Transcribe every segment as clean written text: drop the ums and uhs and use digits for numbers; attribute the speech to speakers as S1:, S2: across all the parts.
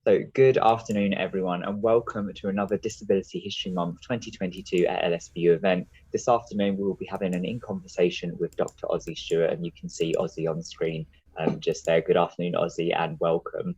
S1: So good afternoon, everyone, and welcome to another Disability History Month 2022 at LSBU event. This afternoon, we will be having an in-conversation with Dr Ossie Stuart, and you can see Ossie on the screen just there. Good afternoon, Ossie, and welcome.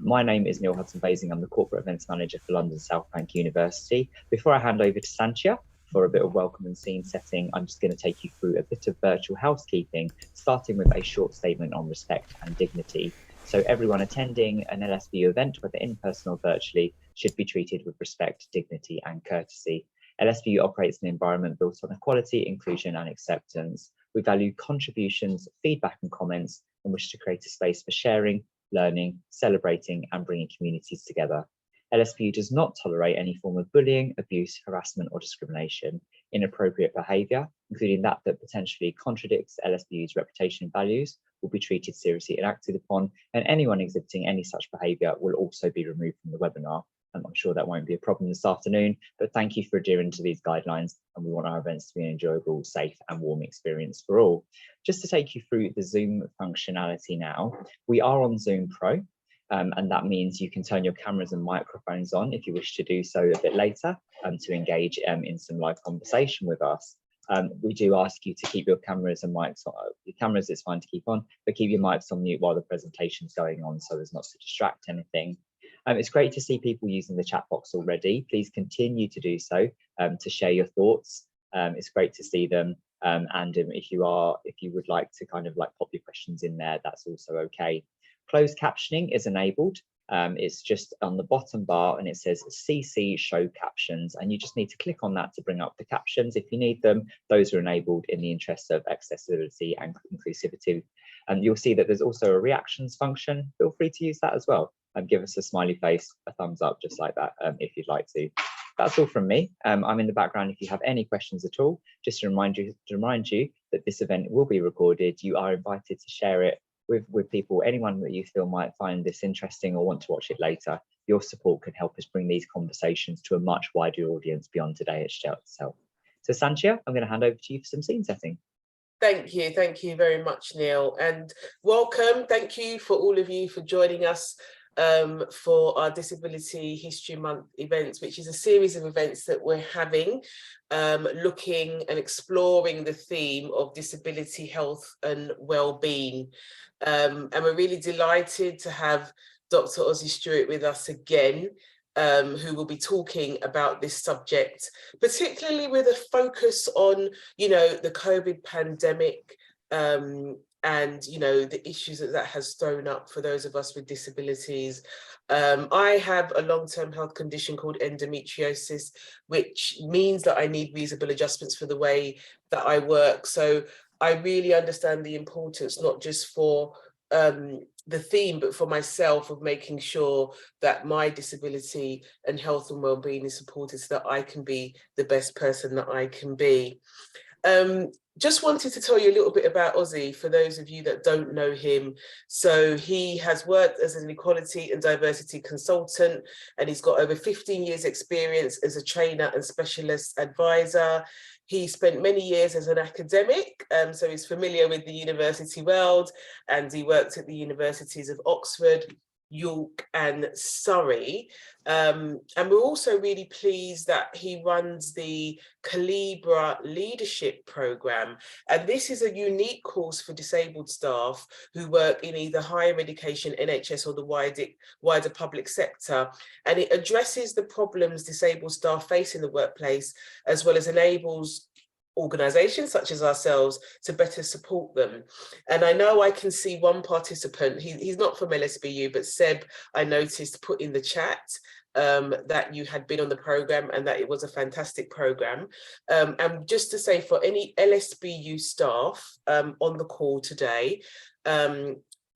S1: My name is Neil Hudson-Basing. I'm the Corporate Events Manager for London South Bank University. Before I hand over to Sanchia for a bit of welcome and scene setting, I'm just going to take you through a bit of virtual housekeeping, starting with a short statement on respect and dignity. So everyone attending an LSBU event, whether in person or virtually, should be treated with respect, dignity and courtesy. LSBU operates an environment built on equality, inclusion and acceptance. We value contributions, feedback and comments, and wish to create a space for sharing, learning, celebrating and bringing communities together. LSBU does not tolerate any form of bullying, abuse, harassment or discrimination. Inappropriate behaviour, including that potentially contradicts LSBU's reputation and values, will be treated seriously and acted upon, and anyone exhibiting any such behaviour will also be removed from the webinar. And I'm sure that won't be a problem this afternoon, but thank you for adhering to these guidelines, and we want our events to be an enjoyable, safe and warm experience for all. Just to take you through the Zoom functionality now, we are on Zoom Pro, and that means you can turn your cameras and microphones on if you wish to do so a bit later to engage in some live conversation with us. We do ask you to keep your cameras and mics on. Your cameras, it's fine to keep on, but keep your mics on mute while the presentation's going on so as not to distract anything. It's great to see people using the chat box already. Please continue to do so to share your thoughts. It's great to see them. And if you would like to kind of like pop your questions in there, that's also okay. Closed captioning is enabled. It's just on the bottom bar and it says CC show captions, and you just need to click on that to bring up the captions if you need them. Those are enabled in the interest of accessibility and inclusivity. And you'll see that there's also a reactions function. Feel free to use that as well. And give us a smiley face, a thumbs up, just like that, if you'd like to. That's all from me. I'm in the background if you have any questions at all. Just to remind you that this event will be recorded. You are invited to share it with people, anyone that you feel might find this interesting or want to watch it later. Your support can help us bring these conversations to a much wider audience beyond today itself. So Sanchia, I'm going to hand over to you for some scene setting.
S2: Thank you very much, Neil, and welcome. Thank you for all of you for joining us for our Disability History Month events, which is a series of events that we're having, looking and exploring the theme of disability, health and well-being. And we're really delighted to have Dr Ossie Stuart with us again, who will be talking about this subject, particularly with a focus on, the COVID pandemic, and the issues that has thrown up for those of us with disabilities. I have a long-term health condition called endometriosis, which means that I need reasonable adjustments for the way that I work. So I really understand the importance, not just for the theme, but for myself, of making sure that my disability and health and well-being is supported so that I can be the best person that I can be. Just wanted to tell you a little bit about Ossie, for those of you that don't know him. So he has worked as an equality and diversity consultant, and he's got over 15 years experience as a trainer and specialist advisor. He spent many years as an academic, so he's familiar with the university world, and he worked at the universities of Oxford, York and Surrey. And we're also really pleased that he runs the Calibra Leadership Programme. And this is a unique course for disabled staff who work in either higher education, NHS, or the wider public sector. And it addresses the problems disabled staff face in the workplace, as well as enables organisations such as ourselves to better support them. And I know I can see one participant, he's not from LSBU, but Seb, I noticed, put in the chat that you had been on the programme and that it was a fantastic programme. And just to say, for any LSBU staff on the call today,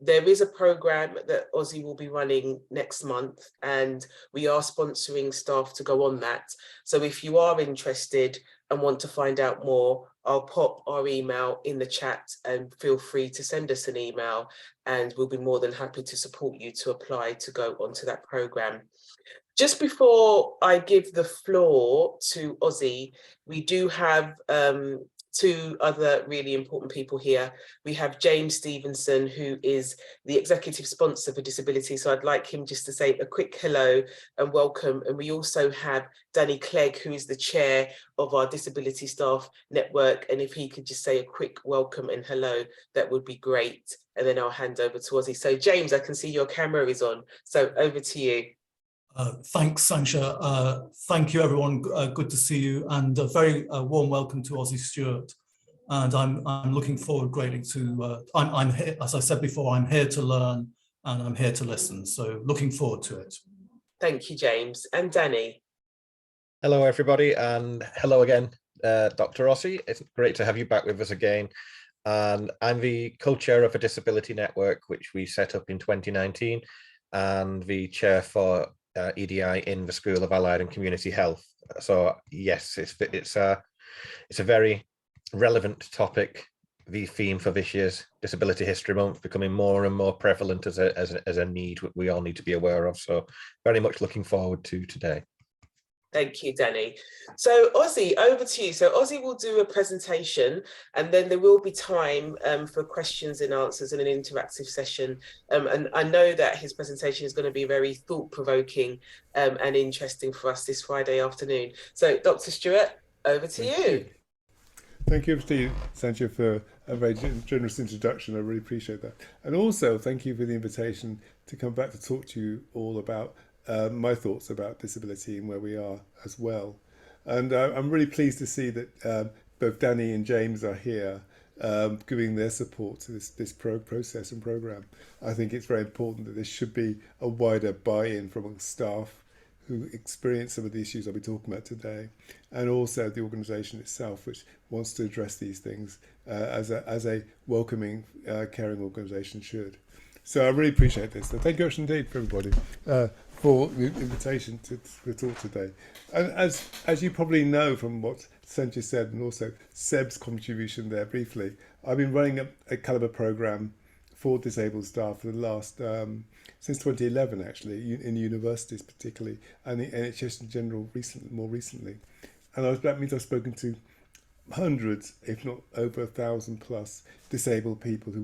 S2: there is a programme that Ossie will be running next month, and we are sponsoring staff to go on that. So if you are interested and want to find out more, I'll pop our email in the chat, and feel free to send us an email, and we'll be more than happy to support you to apply to go onto that programme. Just before I give the floor to Ossie, we do have two other really important people here. We have James Stevenson, who is the executive sponsor for disability. So I'd like him just to say a quick hello and welcome. And we also have Danny Clegg, who is the chair of our Disability Staff Network. And if he could just say a quick welcome and hello, that would be great. And then I'll hand over to Ossie. So James, I can see your camera is on. So over to you.
S3: Thanks, Sancha. Thank you, everyone. Good to see you, and a very warm welcome to Ossie Stuart. And I'm looking forward greatly to. I'm here, as I said before. I'm here to learn, and I'm here to listen. So looking forward to it.
S2: Thank you, James. And Danny.
S4: Hello, everybody, and hello again, Dr. Ossie. It's great to have you back with us again. And I'm the co-chair of a disability network, which we set up in 2019, and the chair for EDI in the School of Allied and Community Health. So yes, it's a very relevant topic. The theme for this year's Disability History Month becoming more and more prevalent as a need we all need to be aware of. So very much looking forward to today.
S2: Thank you, Danny. So Ossie, over to you. So Ossie will do a presentation, and then there will be time for questions and answers in an interactive session. And I know that his presentation is going to be very thought-provoking and interesting for us this Friday afternoon. So Dr. Stuart, over to you.
S5: Thank you, Steve, Sancha, for a very generous introduction. I really appreciate that. And also, thank you for the invitation to come back to talk to you all about my thoughts about disability and where we are as well. And I'm really pleased to see that both Danny and James are here giving their support to this process and programme. I think it's very important that there should be a wider buy-in from staff who experience some of the issues I'll be talking about today, and also the organisation itself, which wants to address these things as a welcoming, caring organisation should. So I really appreciate this. So thank you much indeed for everybody for the invitation to talk today. And as you probably know from what Sancha said, and also Seb's contribution there briefly, I've been running a calibre programme for disabled staff for the last, since 2011 actually, in universities particularly, and the NHS in general more recently. And that means I've spoken to hundreds, if not over 1,000 plus disabled people who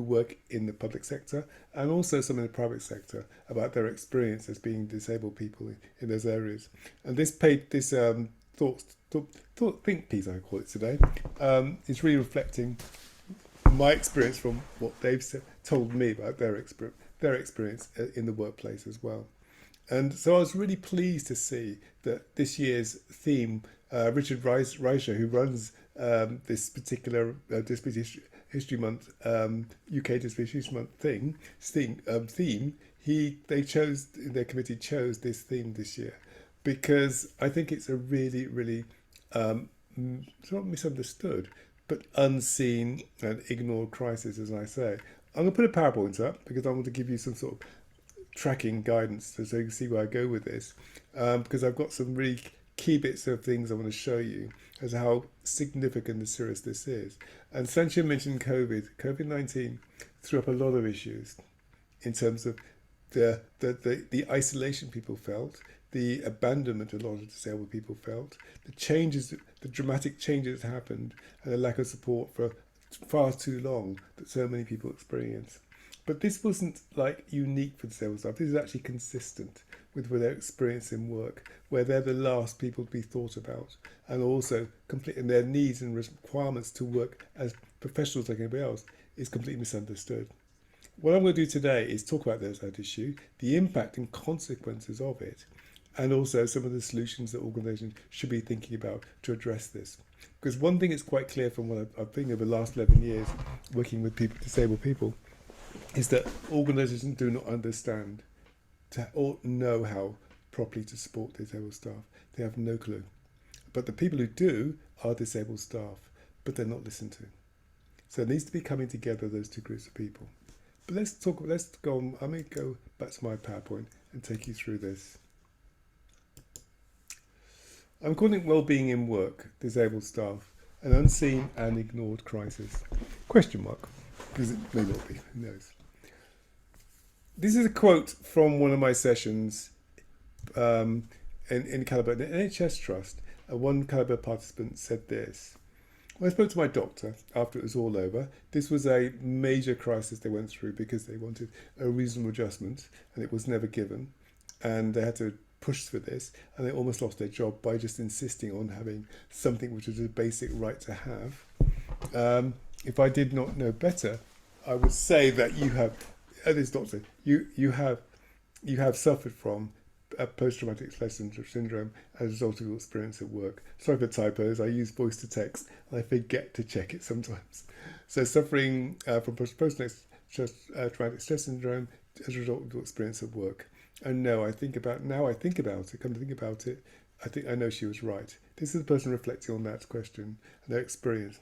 S5: work in the public sector, and also some in the private sector, about their experience as being disabled people in those areas. And this think piece, I call it today, is really reflecting my experience from what they've told me about their experience in the workplace as well. And so I was really pleased to see that this year's theme, Richard Reicher, who runs this particular Disability History Month, UK Disability History Month theme, their committee chose this theme this year, because I think it's a really, really, it's not misunderstood, but unseen and ignored crisis, as I say. I'm going to put a PowerPoint up because I want to give you some sort of tracking guidance so you can see where I go with this, because I've got some really key bits of things I want to show you as to how significant and serious this is. And Sancha mentioned COVID-19 threw up a lot of issues in terms of the isolation people felt, the abandonment a lot of disabled people felt, the dramatic changes that happened, and the lack of support for far too long that so many people experience. But this wasn't like unique for disabled staff. This is actually consistent with their experience in work, where they're the last people to be thought about, and also completely their needs and requirements to work as professionals like anybody else is completely misunderstood. What I'm going to do today is talk about that issue, the impact and consequences of it, and also some of the solutions that organisations should be thinking about to address this. Because one thing is quite clear from what I've been over the last 11 years working with disabled people, is that organisations do not understand or know how properly to support disabled staff. They have no clue. But the people who do are disabled staff, but they're not listened to. So it needs to be coming together, those two groups of people. But let's go on. I'm going to go back to my PowerPoint and take you through this. I'm calling it Wellbeing in Work, Disabled Staff, an Unseen and Ignored Crisis. Question mark, because it may not be, who knows. This is a quote from one of my sessions in Calibre. The NHS Trust, one Calibre participant said this: When I spoke to my doctor after it was all over, this was a major crisis they went through because they wanted a reasonable adjustment and it was never given. And they had to push for this, and they almost lost their job by just insisting on having something which was a basic right to have. If I did not know better, I would say that you have, this doctor, you have suffered from a post-traumatic stress syndrome as a result of your experience at work. Sorry for typos, I use voice to text and I forget to check it sometimes. So suffering from post-traumatic stress syndrome as a result of your experience at work. And no, come to think about it, I know she was right. This is the person reflecting on that question and their experience.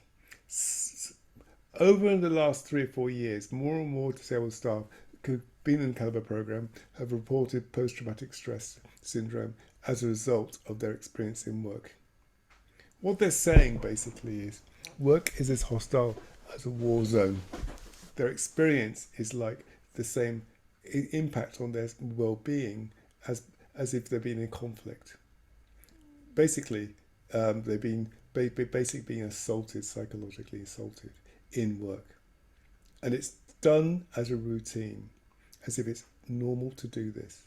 S5: Over the last 3 or 4 years, more and more disabled staff who've been in the Calibre programme have reported post-traumatic stress syndrome as a result of their experience in work. What they're saying basically is work is as hostile as a war zone. Their experience is like the same impact on their well-being as if they've been in conflict. Basically, they've been basically being assaulted, psychologically assaulted in work. And it's done as a routine, as if it's normal to do this.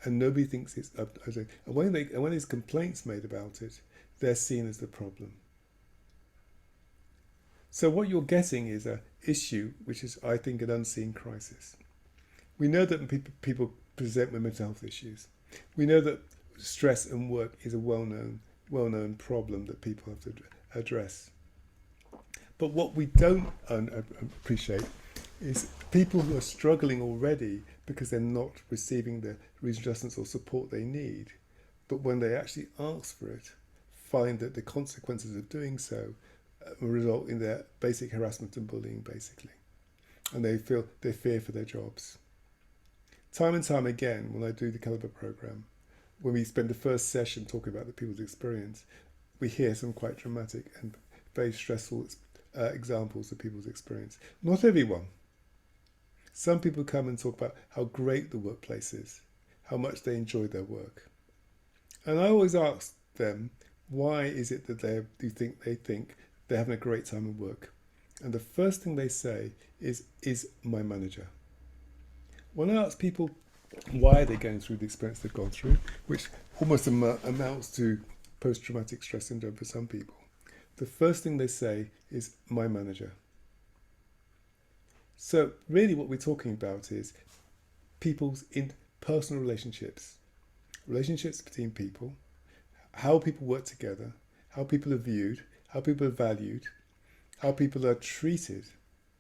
S5: And nobody thinks it's up. And when there's complaints made about it, they're seen as the problem. So what you're getting is an issue which is, I think, an unseen crisis. We know that people present with mental health issues. We know that stress and work is a well-known problem that people have to address. But what we don't appreciate is people who are struggling already because they're not receiving the readjustments or support they need, but when they actually ask for it, find that the consequences of doing so result in their basic harassment and bullying, basically. And they fear for their jobs. Time and time again, when I do the Calibre programme, when we spend the first session talking about the people's experience, we hear some quite dramatic and very stressful examples of people's experience. Not everyone. Some people come and talk about how great the workplace is, how much they enjoy their work. And I always ask them, why is it that they think they're having a great time at work? And the first thing they say is my manager. When I ask people why they're going through the experience they've gone through, which almost amounts to post-traumatic stress syndrome for some people, the first thing they say is my manager. So really what we're talking about is people's personal relationships between people, how people work together, how people are viewed, how people are valued, how people are treated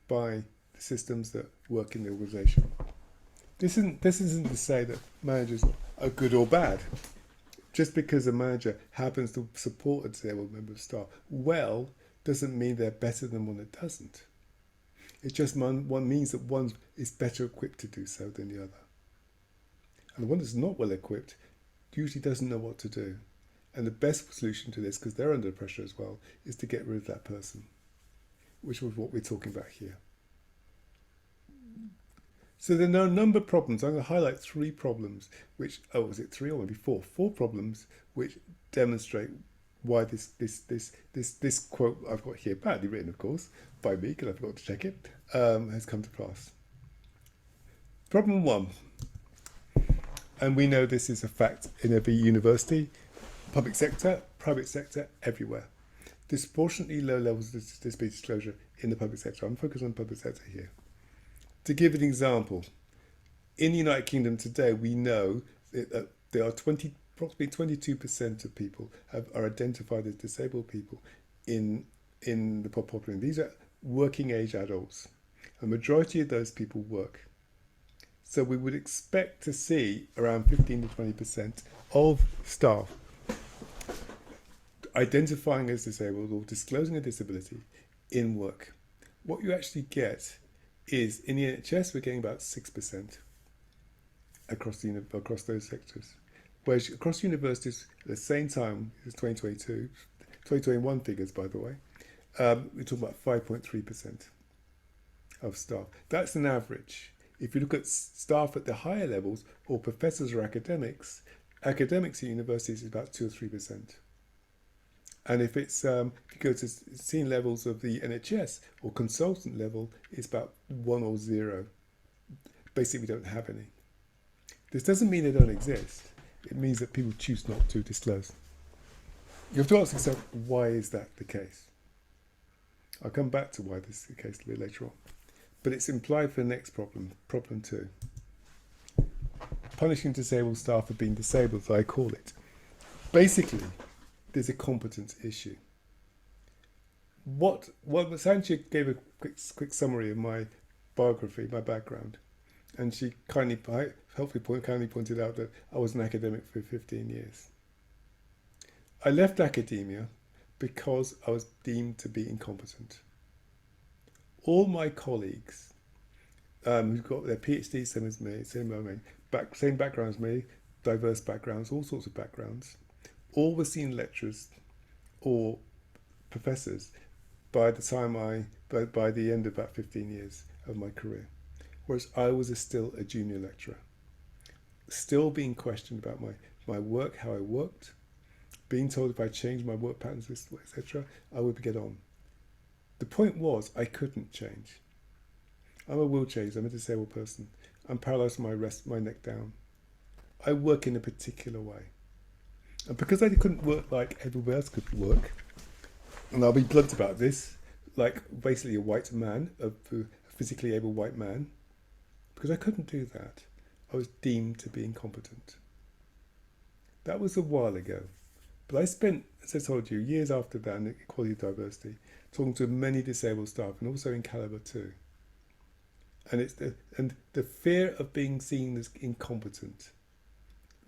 S5: by the systems that work in the organisation. This isn't to say that managers are good or bad. Just because a manager happens to support a disabled member of staff well doesn't mean they're better than one that doesn't. It just means that one is better equipped to do so than the other. And the one that's not well equipped usually doesn't know what to do. And the best solution to this, because they're under pressure as well, is to get rid of that person, which was what we're talking about here. So there are a number of problems. I'm going to highlight 3 problems, which, was it 3 or maybe 4? 4 problems which demonstrate why this quote I've got here, badly written of course, by me, because I forgot to check it, has come to pass. Problem 1, and we know this is a fact in every university, public sector, private sector, everywhere. Disproportionately low levels of disability disclosure in the public sector. I'm focused on the public sector here. To give an example, in the United Kingdom today, we know that there are approximately 22% of people are identified as disabled people in the population. These are working age adults. A majority of those people work. So we would expect to see around 15 to 20% of staff identifying as disabled or disclosing a disability in work. What you actually get is, in the NHS, we're getting about 6% across those sectors. Whereas across universities, at the same time, it's 2021 figures, by the way, we're talking about 5.3% of staff. That's an average. If you look at staff at the higher levels, or professors or academics at universities is about 2 or 3%. And if it's if you go to senior levels of the NHS or consultant level, it's about 1 or 0. Basically, we don't have any. This doesn't mean they don't exist. It means that people choose not to disclose. You have to ask yourself, why is that the case? I'll come back to why this is the case a bit later on. But it's implied for the next problem, problem 2. Punishing disabled staff for being disabled, as I call it. Basically, there's a competence issue. Sanchia gave a quick summary of my biography, my background, and she kindly pointed out that I was an academic for 15 years. I left academia because I was deemed to be incompetent. All my colleagues who've got their PhD, same as me, same background as me, diverse backgrounds, all sorts of backgrounds, all were senior lecturers or professors by the end of about 15 years of my career, whereas I was still a junior lecturer, still being questioned about my work, how I worked, being told if I changed my work patterns, etc., I would get on. The point was, I couldn't change. I'm a wheelchair user, I'm a disabled person. I'm paralysed from my neck down. I work in a particular way. And because I couldn't work like everybody else could work, and I'll be blunt about this, like basically a white man, a physically able white man, because I couldn't do that, I was deemed to be incompetent. That was a while ago. But I spent, as I told you, years after that in equality and diversity, talking to many disabled staff, and also in Calibre too. And the fear of being seen as incompetent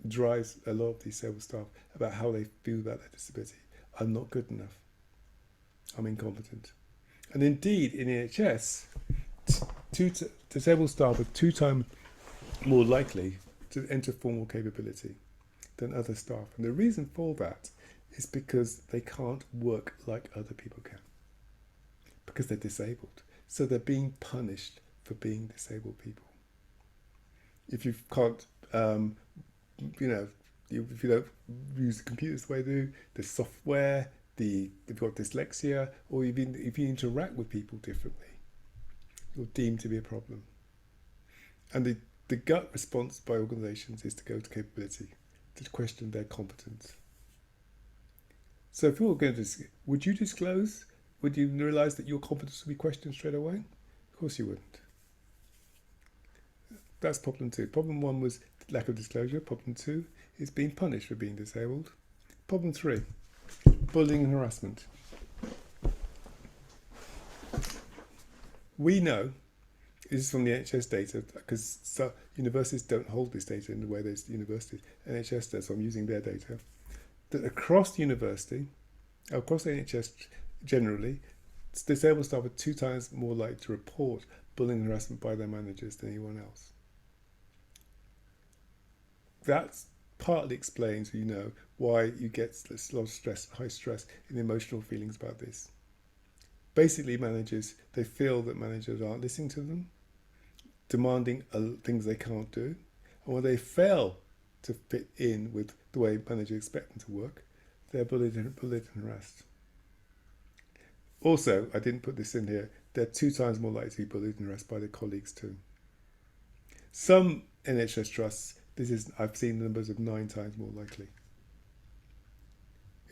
S5: drives a lot of disabled staff about how they feel about their disability. I'm not good enough. I'm incompetent. And indeed, in NHS, disabled staff are 2 times more likely to enter formal capability than other staff. And the reason for that is because they can't work like other people can, because they're disabled. So they're being punished for being disabled people. If you can't, if you don't use the computers the way they do, the software, if you've got dyslexia, or even if you interact with people differently, you're deemed to be a problem. And the gut response by organisations is to go to capability, to question their competence. So if you're going to, would you disclose? Would you realise that your competence would be questioned straight away? Of course you wouldn't. That's problem 2. Problem 1 was lack of disclosure. Problem 2 is being punished for being disabled. Problem 3, bullying and harassment. We know, this is from the NHS data, because universities don't hold this data in the way there's universities. NHS does, so I'm using their data, that across the university, across the NHS generally, disabled staff are 2 times more likely to report bullying and harassment by their managers than anyone else. That partly explains, why you get a lot of stress, high stress and emotional feelings about this. Basically, managers, they feel that managers aren't listening to them, demanding things they can't do, and when they fail to fit in with the way managers expect them to work, they're bullied and harassed. Also, I didn't put this in here, they're 2 times more likely to be bullied and harassed by their colleagues too. Some NHS trusts, I've seen the numbers of 9 times more likely.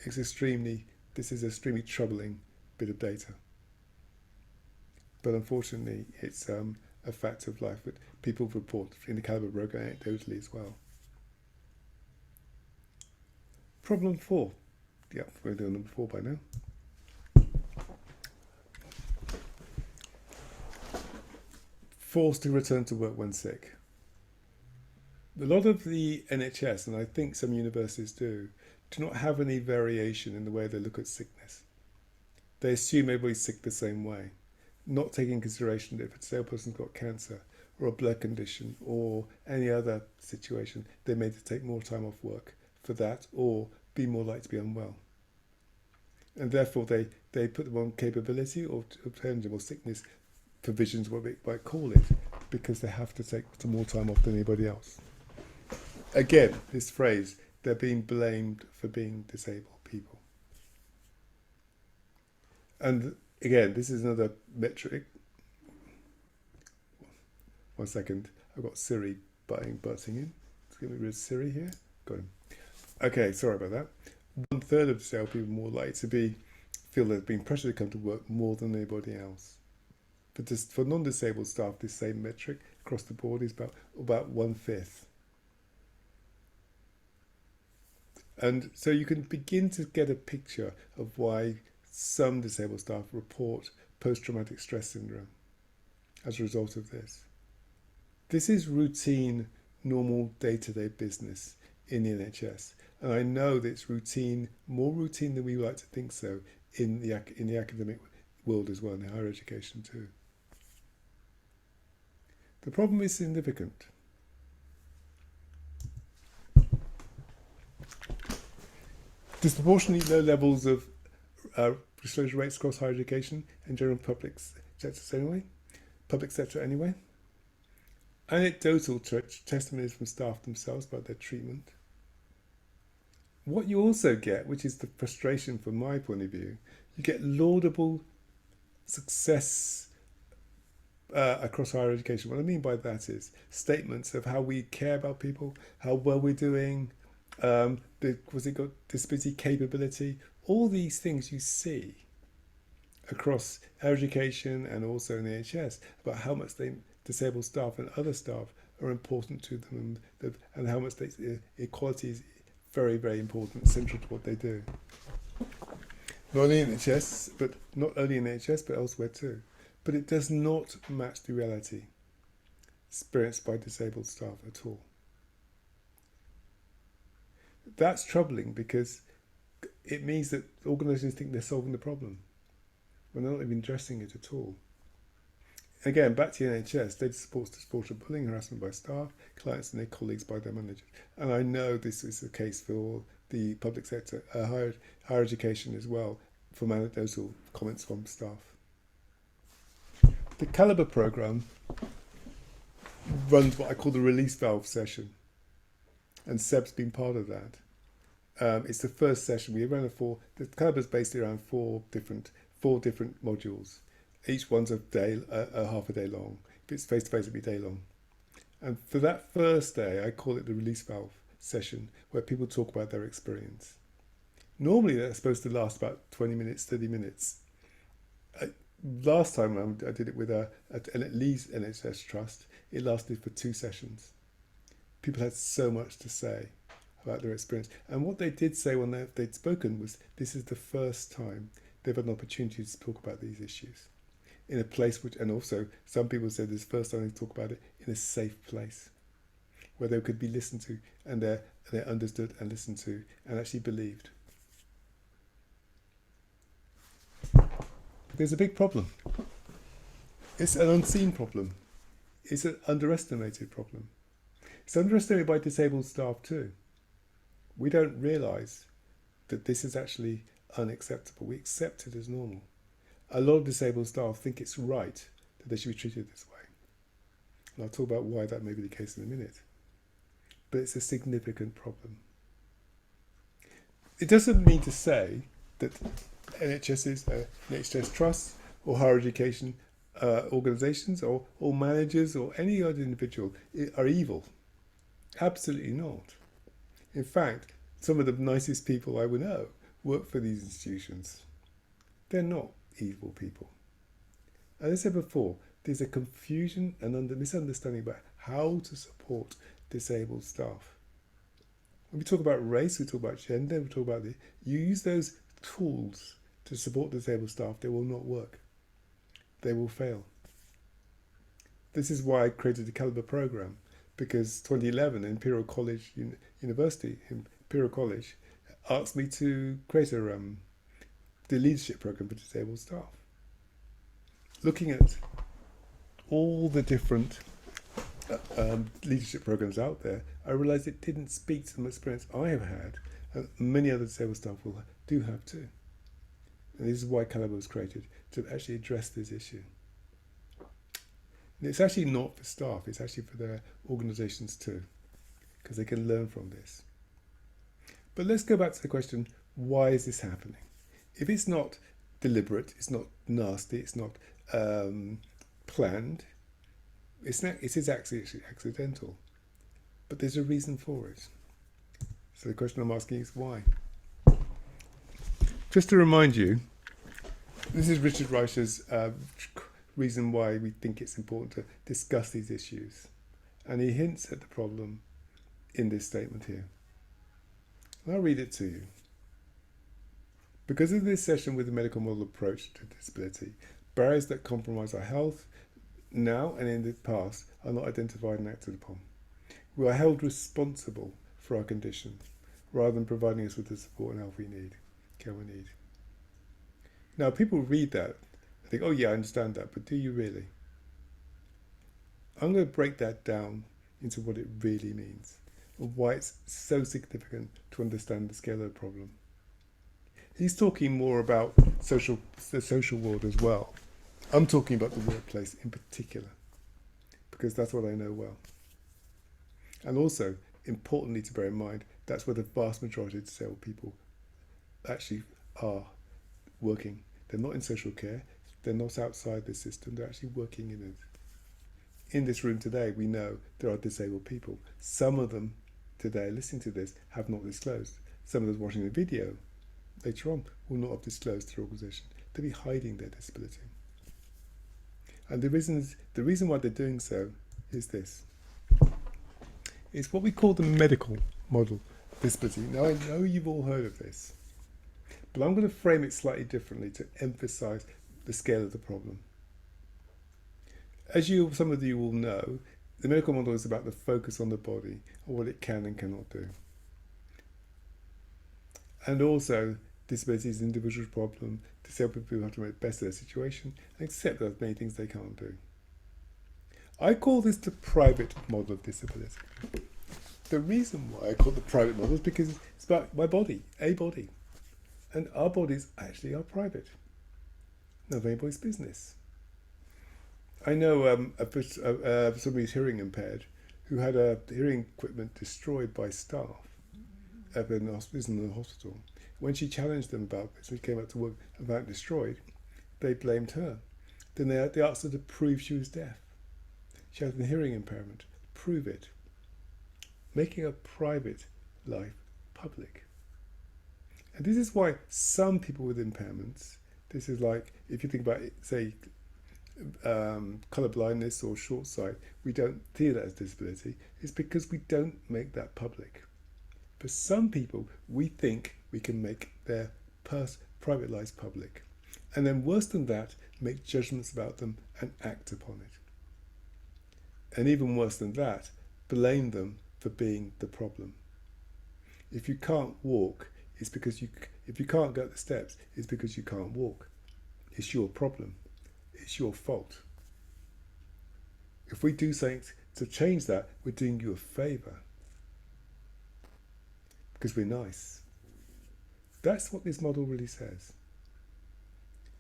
S5: This is extremely troubling bit of data. But unfortunately, it's a fact of life that people report in the Calibre program anecdotally as well. Problem 4. Yeah, we're doing number 4 by now. Forced to return to work when sick. A lot of the NHS, and I think some universities do not have any variation in the way they look at sickness. They assume everybody's sick the same way, not taking into consideration that if a disabled person's got cancer or a blood condition or any other situation, they may have to take more time off work for that or be more likely to be unwell. And therefore they put them on capability or alternative or sickness provisions, what we might call it, because they have to take some more time off than anybody else. Again, this phrase, they're being blamed for being disabled people. And again, this is another metric. 1 second, I've got Siri butting in. Let's get rid of Siri here. Got him. Okay, sorry about that. 1/3 of disabled people are more likely to feel they're being pressured to come to work more than anybody else. But just for non-disabled staff, this same metric across the board is about 1/5. And so you can begin to get a picture of why some disabled staff report post-traumatic stress syndrome as a result of this. This is routine, normal day-to-day business in the NHS. And I know that it's routine, more routine than we like to think so in the academic world as well, in higher education too. The problem is significant. Disproportionately low levels of disclosure rates across higher education and general public sector anyway. Anecdotal testimonies from staff themselves about their treatment. What you also get, which is the frustration from my point of view, you get laudable success across higher education. What I mean by that is statements of how we care about people, how well we're doing, was it got disability capability, all these things you see across higher education and also in the NHS about how much disabled staff and other staff are important to them, and how much equality is very, very important, central to what they do. Not only in NHS, but elsewhere too. But it does not match the reality experienced by disabled staff at all. That's troubling because it means that organisations think they're solving the problem when they're not even addressing it at all. Again, back to the NHS, data supports disproportionate bullying, harassment by staff, clients and their colleagues by their managers. And I know this is the case for the public sector, higher education as well, from anecdotal comments from staff. The Calibre programme runs what I call the release valve session, and Seb's been part of that. It's the first session. We ran the Calibre is based around four different modules. Each one's half a day long. If it's face-to-face, it'll be a day long. And for that first day, I call it the release valve session, where people talk about their experience. Normally, they're supposed to last about 20 minutes, 30 minutes. Last time I did it with an Leeds NHS trust, it lasted for 2 sessions. People had so much to say about their experience. And what they did say when they'd spoken was this is the first time they've had an opportunity to talk about these issues in a place and also some people said this is the first time they talk about it in a safe place where they could be listened to and they're understood and listened to and actually believed. There's a big problem. It's an unseen problem. It's an underestimated problem. It's underestimated by disabled staff too. We don't realise that this is actually unacceptable. We accept it as normal. A lot of disabled staff think it's right that they should be treated this way. And I'll talk about why that may be the case in a minute. But it's a significant problem. It doesn't mean to say that NHS trusts or higher education organisations or managers or any other individual are evil. Absolutely not. In fact, some of the nicest people I would know work for these institutions. They're not evil people. As I said before, there's a confusion and misunderstanding about how to support disabled staff. When we talk about race, we talk about gender, we talk about you use those tools to support disabled staff, they will not work. They will fail. This is why I created the Calibre programme, because 2011 Imperial College University, Imperial College, asked me to create the leadership programme for disabled staff. Looking at all the different leadership programmes out there, I realised it didn't speak to the experience I have had, and many other disabled staff do have too. And this is why Calibre was created, to actually address this issue. And it's actually not for staff, it's actually for their organisations too, because they can learn from this. But let's go back to the question, why is this happening? If it's not deliberate, it's not nasty, it's not planned. It is actually accidental, but there's a reason for it. So the question I'm asking is why? Just to remind you, this is Richard Reicher's reason why we think it's important to discuss these issues. And he hints at the problem in this statement here. And I'll read it to you. Because of this session with the medical model approach to disability, barriers that compromise our health now and in the past are not identified and acted upon. We are held responsible for our condition, rather than providing us with the support and help we need, care we need. Now, people read that and think, oh yeah, I understand that, but do you really? I'm going to break that down into what it really means and why it's so significant to understand the scale of the problem. He's talking more about the social world as well. I'm talking about the workplace in particular, because that's what I know well. And also, importantly to bear in mind, that's where the vast majority of disabled people actually are working. They're not in social care, they're not outside the system, they're actually working in it. In this room today, we know there are disabled people. Some of them today listening to this have not disclosed. Some of those watching the video later on will not have disclosed their organisation. They'll be hiding their disability. And the reason why they're doing so is this. It's what we call the medical model of disability. Now, I know you've all heard of this, but I'm going to frame it slightly differently to emphasise the scale of the problem. As some of you will know, the medical model is about the focus on the body, on what it can and cannot do. And also, disability is an individual problem. Disabled people have to make the best of their situation and accept that there's many things they can't do. I call this the private model of disability. The reason why I call it the private model is because it's about my body, a body. And our bodies actually are private. Not anybody's business. I know somebody who's hearing impaired who had hearing equipment destroyed by staff up in the hospital. When she challenged them about this, when she came out to work about it destroyed, they blamed her. Then they asked her to prove she was deaf. She had a hearing impairment. Prove it. Making a private life public. And this is why some people with impairments, this is like, if you think about it, say, colour blindness or short sight, we don't see that as disability. It's because we don't make that public. For some people, we think we can make their private lives public. And then worse than that, make judgments about them and act upon it. And even worse than that, blame them for being the problem. If you can't walk, it's because if you can't go up the steps, it's because you can't walk. It's your problem. It's your fault. If we do something to change that, we're doing you a favour. Because we're nice. That's what this model really says.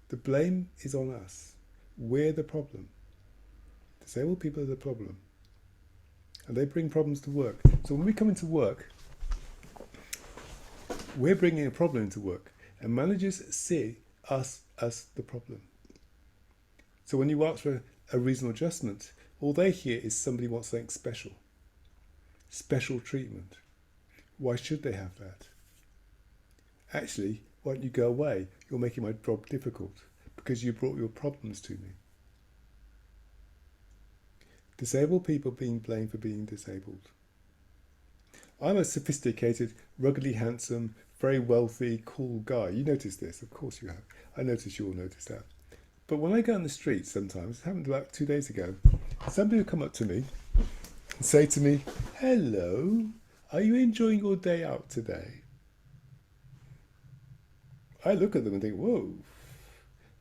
S5: The blame is on us. We're the problem. Disabled people are the problem. And they bring problems to work. So when we come into work, we're bringing a problem into work. And managers see us as the problem. So when you ask for a reasonable adjustment, all they hear is somebody wants something special. Special treatment. Why should they have that? Actually, why don't you go away? You're making my job difficult because you brought your problems to me. Disabled people being blamed for being disabled. I'm a sophisticated, ruggedly handsome, very wealthy, cool guy. You notice this, of course you have. I notice you all notice that. But when I go on the street sometimes, it happened about 2 days ago, somebody will come up to me and say to me, "Hello, are you enjoying your day out today?" I look at them and think, whoa,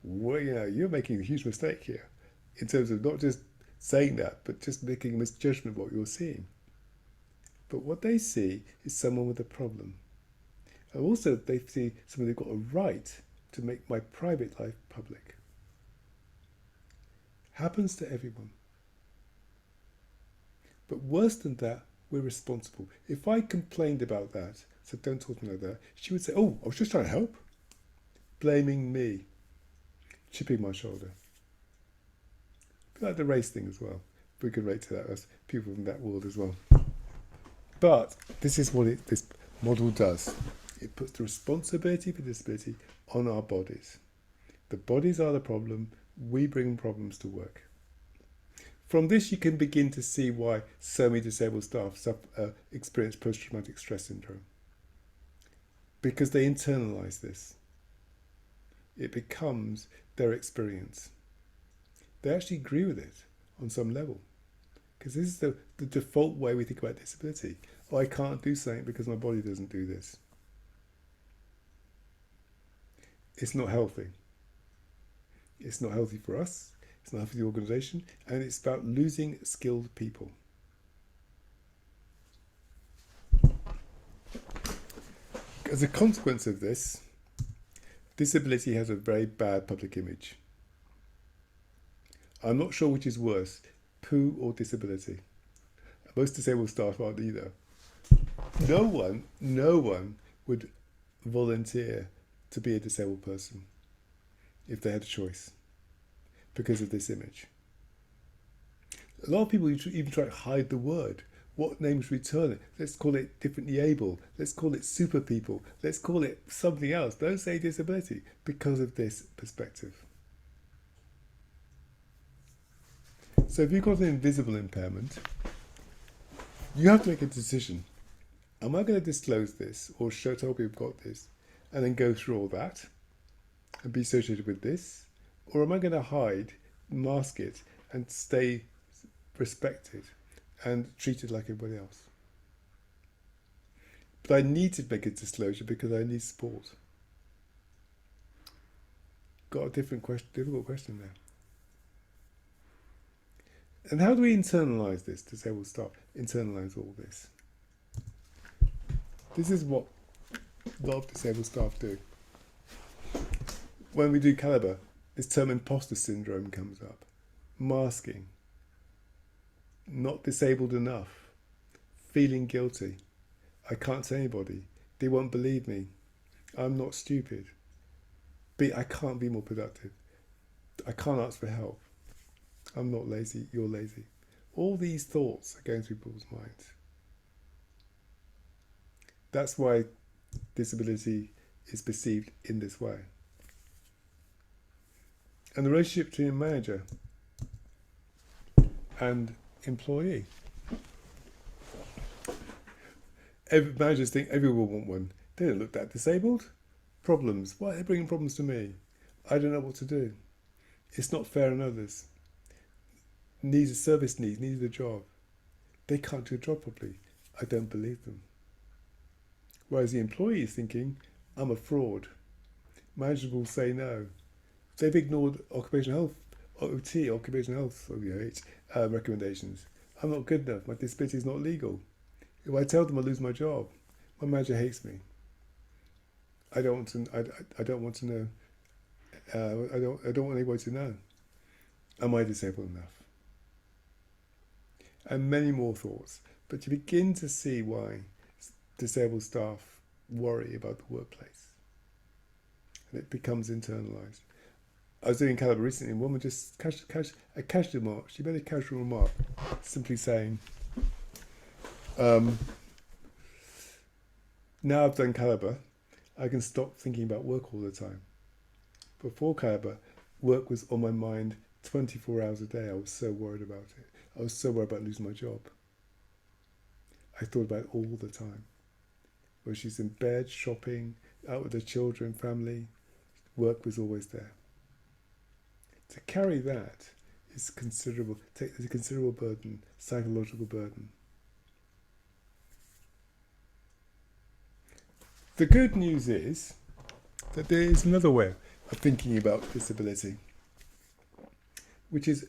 S5: well, you're making a huge mistake here in terms of not just saying that, but just making a misjudgment of what you're seeing. But what they see is someone with a problem. And also they see someone who's got a right to make my private life public. Happens to everyone. But worse than that, we're responsible. If I complained about that, said don't talk to me like that, she would say, "Oh, I was just trying to help." Blaming me. chipping my shoulder. Like the race thing as well. We could relate to that as people from that world as well. But this is what this model does. It puts the responsibility for disability on our bodies. The bodies are the problem. We bring problems to work. From this, you can begin to see why so many disabled staff experience post-traumatic stress syndrome. Because they internalise this. It becomes their experience. They actually agree with it on some level. Because this is the default way we think about disability. Oh, I can't do something because my body doesn't do this. It's not healthy. It's not healthy for us. It's not healthy for the organisation. And it's about losing skilled people. As a consequence of this, disability has a very bad public image. I'm not sure which is worse, poo or disability. Most disabled staff aren't either. No one would volunteer to be a disabled person if they had a choice because of this image. A lot of people even try to hide the word. What name should we turn it? Let's call it differently able. Let's call it super people. Let's call it something else. Don't say disability because of this perspective. So if you've got an invisible impairment, you have to make a decision. Am I going to disclose this or tell people I've got this and then go through all that and be associated with this? Or am I going to hide, mask it and stay respected and treated like everybody else? But I need to make a disclosure because I need support. Got a difficult question there. And how do we internalise this, disabled staff? Internalise all this. This is what a lot of disabled staff do. When we do calibre, this term imposter syndrome comes up. Masking. Not disabled enough. Feeling guilty. I can't tell anybody. They won't believe me. I'm not stupid. I can't be more productive. I can't ask for help. I'm not lazy, you're lazy. All these thoughts are going through people's minds. That's why disability is perceived in this way. And the relationship between manager and employee. Managers think everyone will want one. They don't look that disabled. Problems. Why are they bringing problems to me? I don't know what to do. It's not fair on others. Needs a service needs a job. They can't do a job properly. I don't believe them. Whereas the employee is thinking, I'm a fraud. Managers will say no. They've ignored occupational health recommendations. I'm not good enough. My disability is not legal. If I tell them I lose my job, my manager hates me. I don't want to know. I don't want anybody to know. Am I disabled enough? And many more thoughts. But you begin to see why disabled staff worry about the workplace. And it becomes internalised. I was doing calibre recently, and a woman just a casual remark. She made a casual remark, simply saying, now I've done calibre, I can stop thinking about work all the time. Before calibre, work was on my mind 24 hours a day. I was so worried about it. I was so worried about losing my job. I thought about it all the time. When she's in bed, shopping, out with her children, family, work was always there. To carry that is considerable. There's a considerable burden, psychological burden. The good news is that there is another way of thinking about disability, which is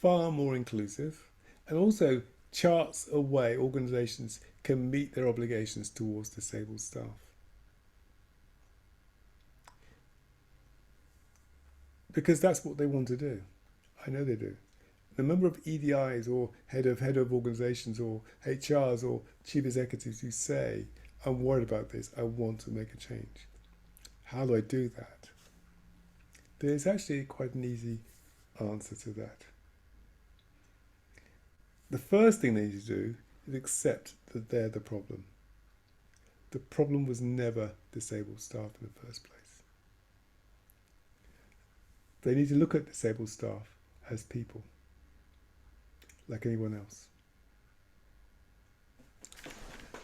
S5: far more inclusive and also charts a way organisations can meet their obligations towards disabled staff. Because that's what they want to do. I know they do. The number of EDIs or head of organisations or HRs or chief executives who say, I'm worried about this, I want to make a change. How do I do that? There's actually quite an easy answer to that. The first thing they need to do is accept that they're the problem. The problem was never disabled staff in the first place. They need to look at disabled staff as people, like anyone else.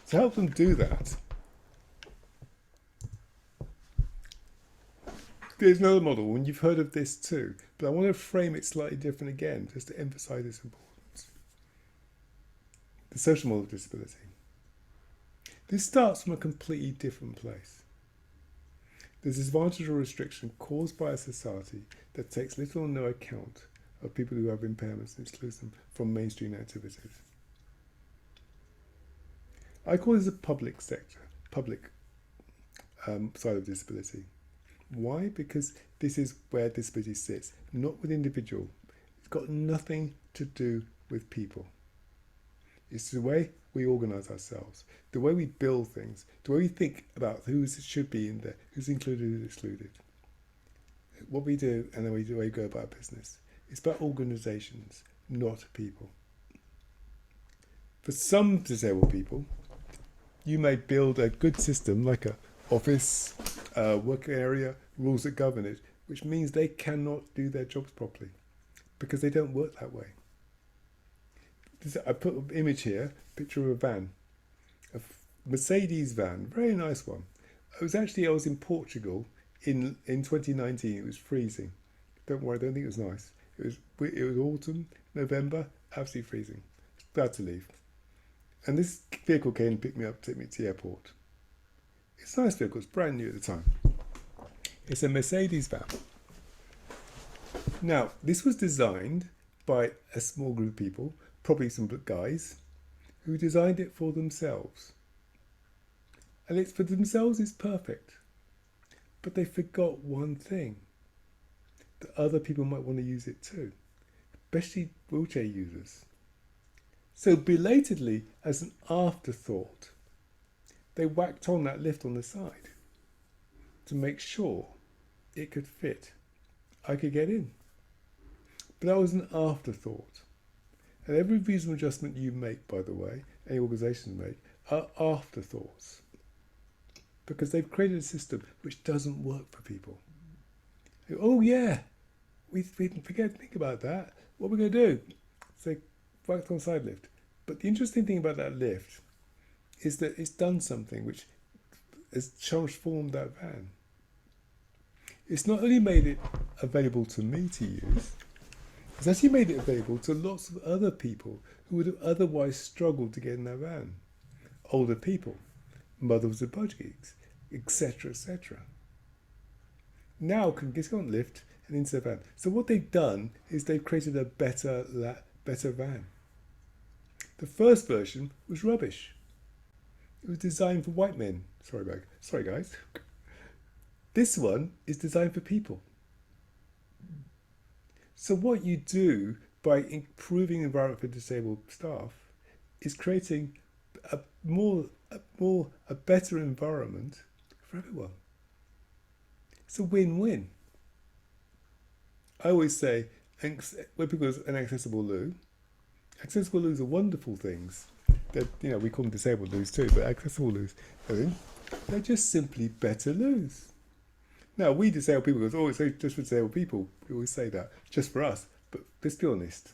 S5: To help them do that, there's another model, and you've heard of this too, but I want to frame it slightly different again, just to emphasize its importance. The social model of disability. This starts from a completely different place. There's disadvantage or restriction caused by a society that takes little or no account of people who have impairments and excludes them from mainstream activities. I call this a public sector, public side of disability. Why? Because this is where disability sits, not with individual. It's got nothing to do with people. It's the way we organise ourselves, the way we build things, the way we think about who should be in there, who's included, who's excluded. What we do and the way we go about business. It's about organisations, not people. For some disabled people, you may build a good system like a office, work area, rules that govern it, which means they cannot do their jobs properly because they don't work that way. I put an image here, picture of a van, a Mercedes van, very nice one. I was in Portugal in 2019. It was freezing. Don't worry, I don't think it was nice. It was autumn, November, absolutely freezing. Glad to leave. And this vehicle came and picked me up, took me to the airport. It's a nice vehicle, it's brand new at the time. It's a Mercedes van. Now, this was designed by a small group of people, probably some guys, who designed it for themselves. And it's for themselves, it's perfect. But they forgot one thing, that other people might want to use it too, especially wheelchair users. So belatedly, as an afterthought, they whacked on that lift on the side to make sure it could fit. I could get in. But that was an afterthought. And every reasonable adjustment you make, by the way, any organisations make, are afterthoughts. Because they've created a system which doesn't work for people. Oh yeah, we think about that. What are we going to do? So whacked on side lift. But the interesting thing about that lift is that it's done something which has transformed that van. It's not only made it available to me to use, it's actually made it available to lots of other people who would have otherwise struggled to get in that van. Older people, mothers of budgies, etc., etc. Now can get on the lift and into the van. So what they've done is they've created a better van. The first version was rubbish. It was designed for white men. Sorry guys. This one is designed for people. So what you do by improving the environment for disabled staff is creating a better environment for everyone. It's a win-win. I always say, when people say an accessible loo are wonderful things. That, we call them disabled loos too, but accessible loos, they're just simply better loos. Now, we disabled people go, it's just for disabled people. We always say that, just for us. But let's be honest,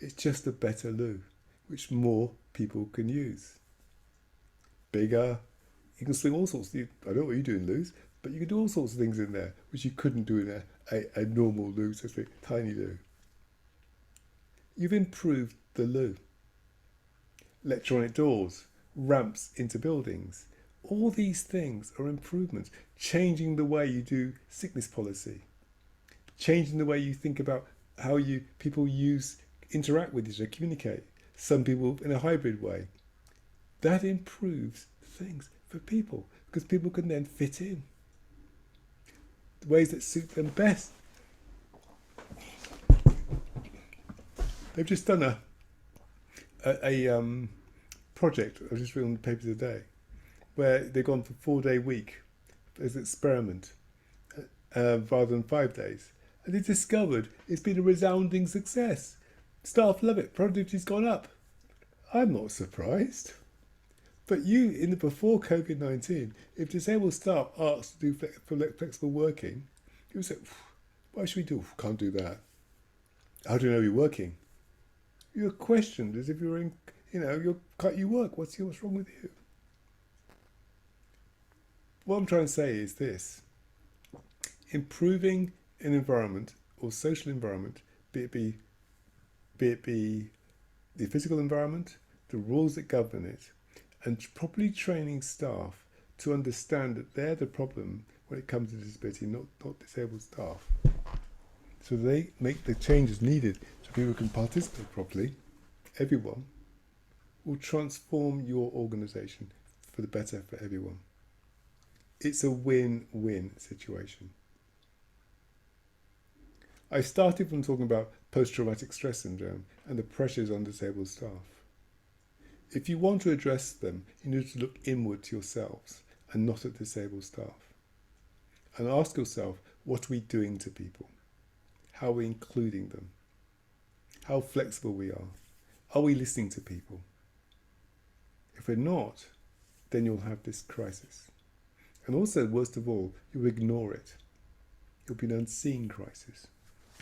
S5: it's just a better loo, which more people can use. Bigger, you can swing all sorts. I don't know what you do in loos, but you can do all sorts of things in there, which you couldn't do in a normal loo, so to speak, tiny loo. You've improved the loo. Electronic doors, ramps into buildings. All these things are improvements, changing the way you do sickness policy, changing the way you think about how people interact with each other, communicate. Some people in a hybrid way. That improves things for people because people can then fit in the ways that suit them best. They've just done a project, I was just reading the paper today, where they've gone for 4-day week as an experiment. rather than 5 days. And they discovered it's been a resounding success. Staff love it. Productivity's gone up. I'm not surprised. But you, in the before COVID-19, if disabled staff asked to do flexible working, you would say, why should we do? Can't do that. How do you know you're working? You're questioned as if you're in, you work. What's wrong with you? What I'm trying to say is this. Improving an environment or social environment, be it be the physical environment, the rules that govern it, and properly training staff to understand that they're the problem when it comes to disability, not disabled staff. So they make the changes needed so people can participate properly, everyone, will transform your organisation for the better for everyone. It's a win-win situation. I started from talking about post-traumatic stress syndrome and the pressures on disabled staff. If you want to address them, you need to look inward to yourselves and not at disabled staff. And ask yourself, what are we doing to people? How are we including them? How flexible we are? Are we listening to people? If we're not, then you'll have this crisis. And also, worst of all, you'll ignore it. You'll be an unseen crisis,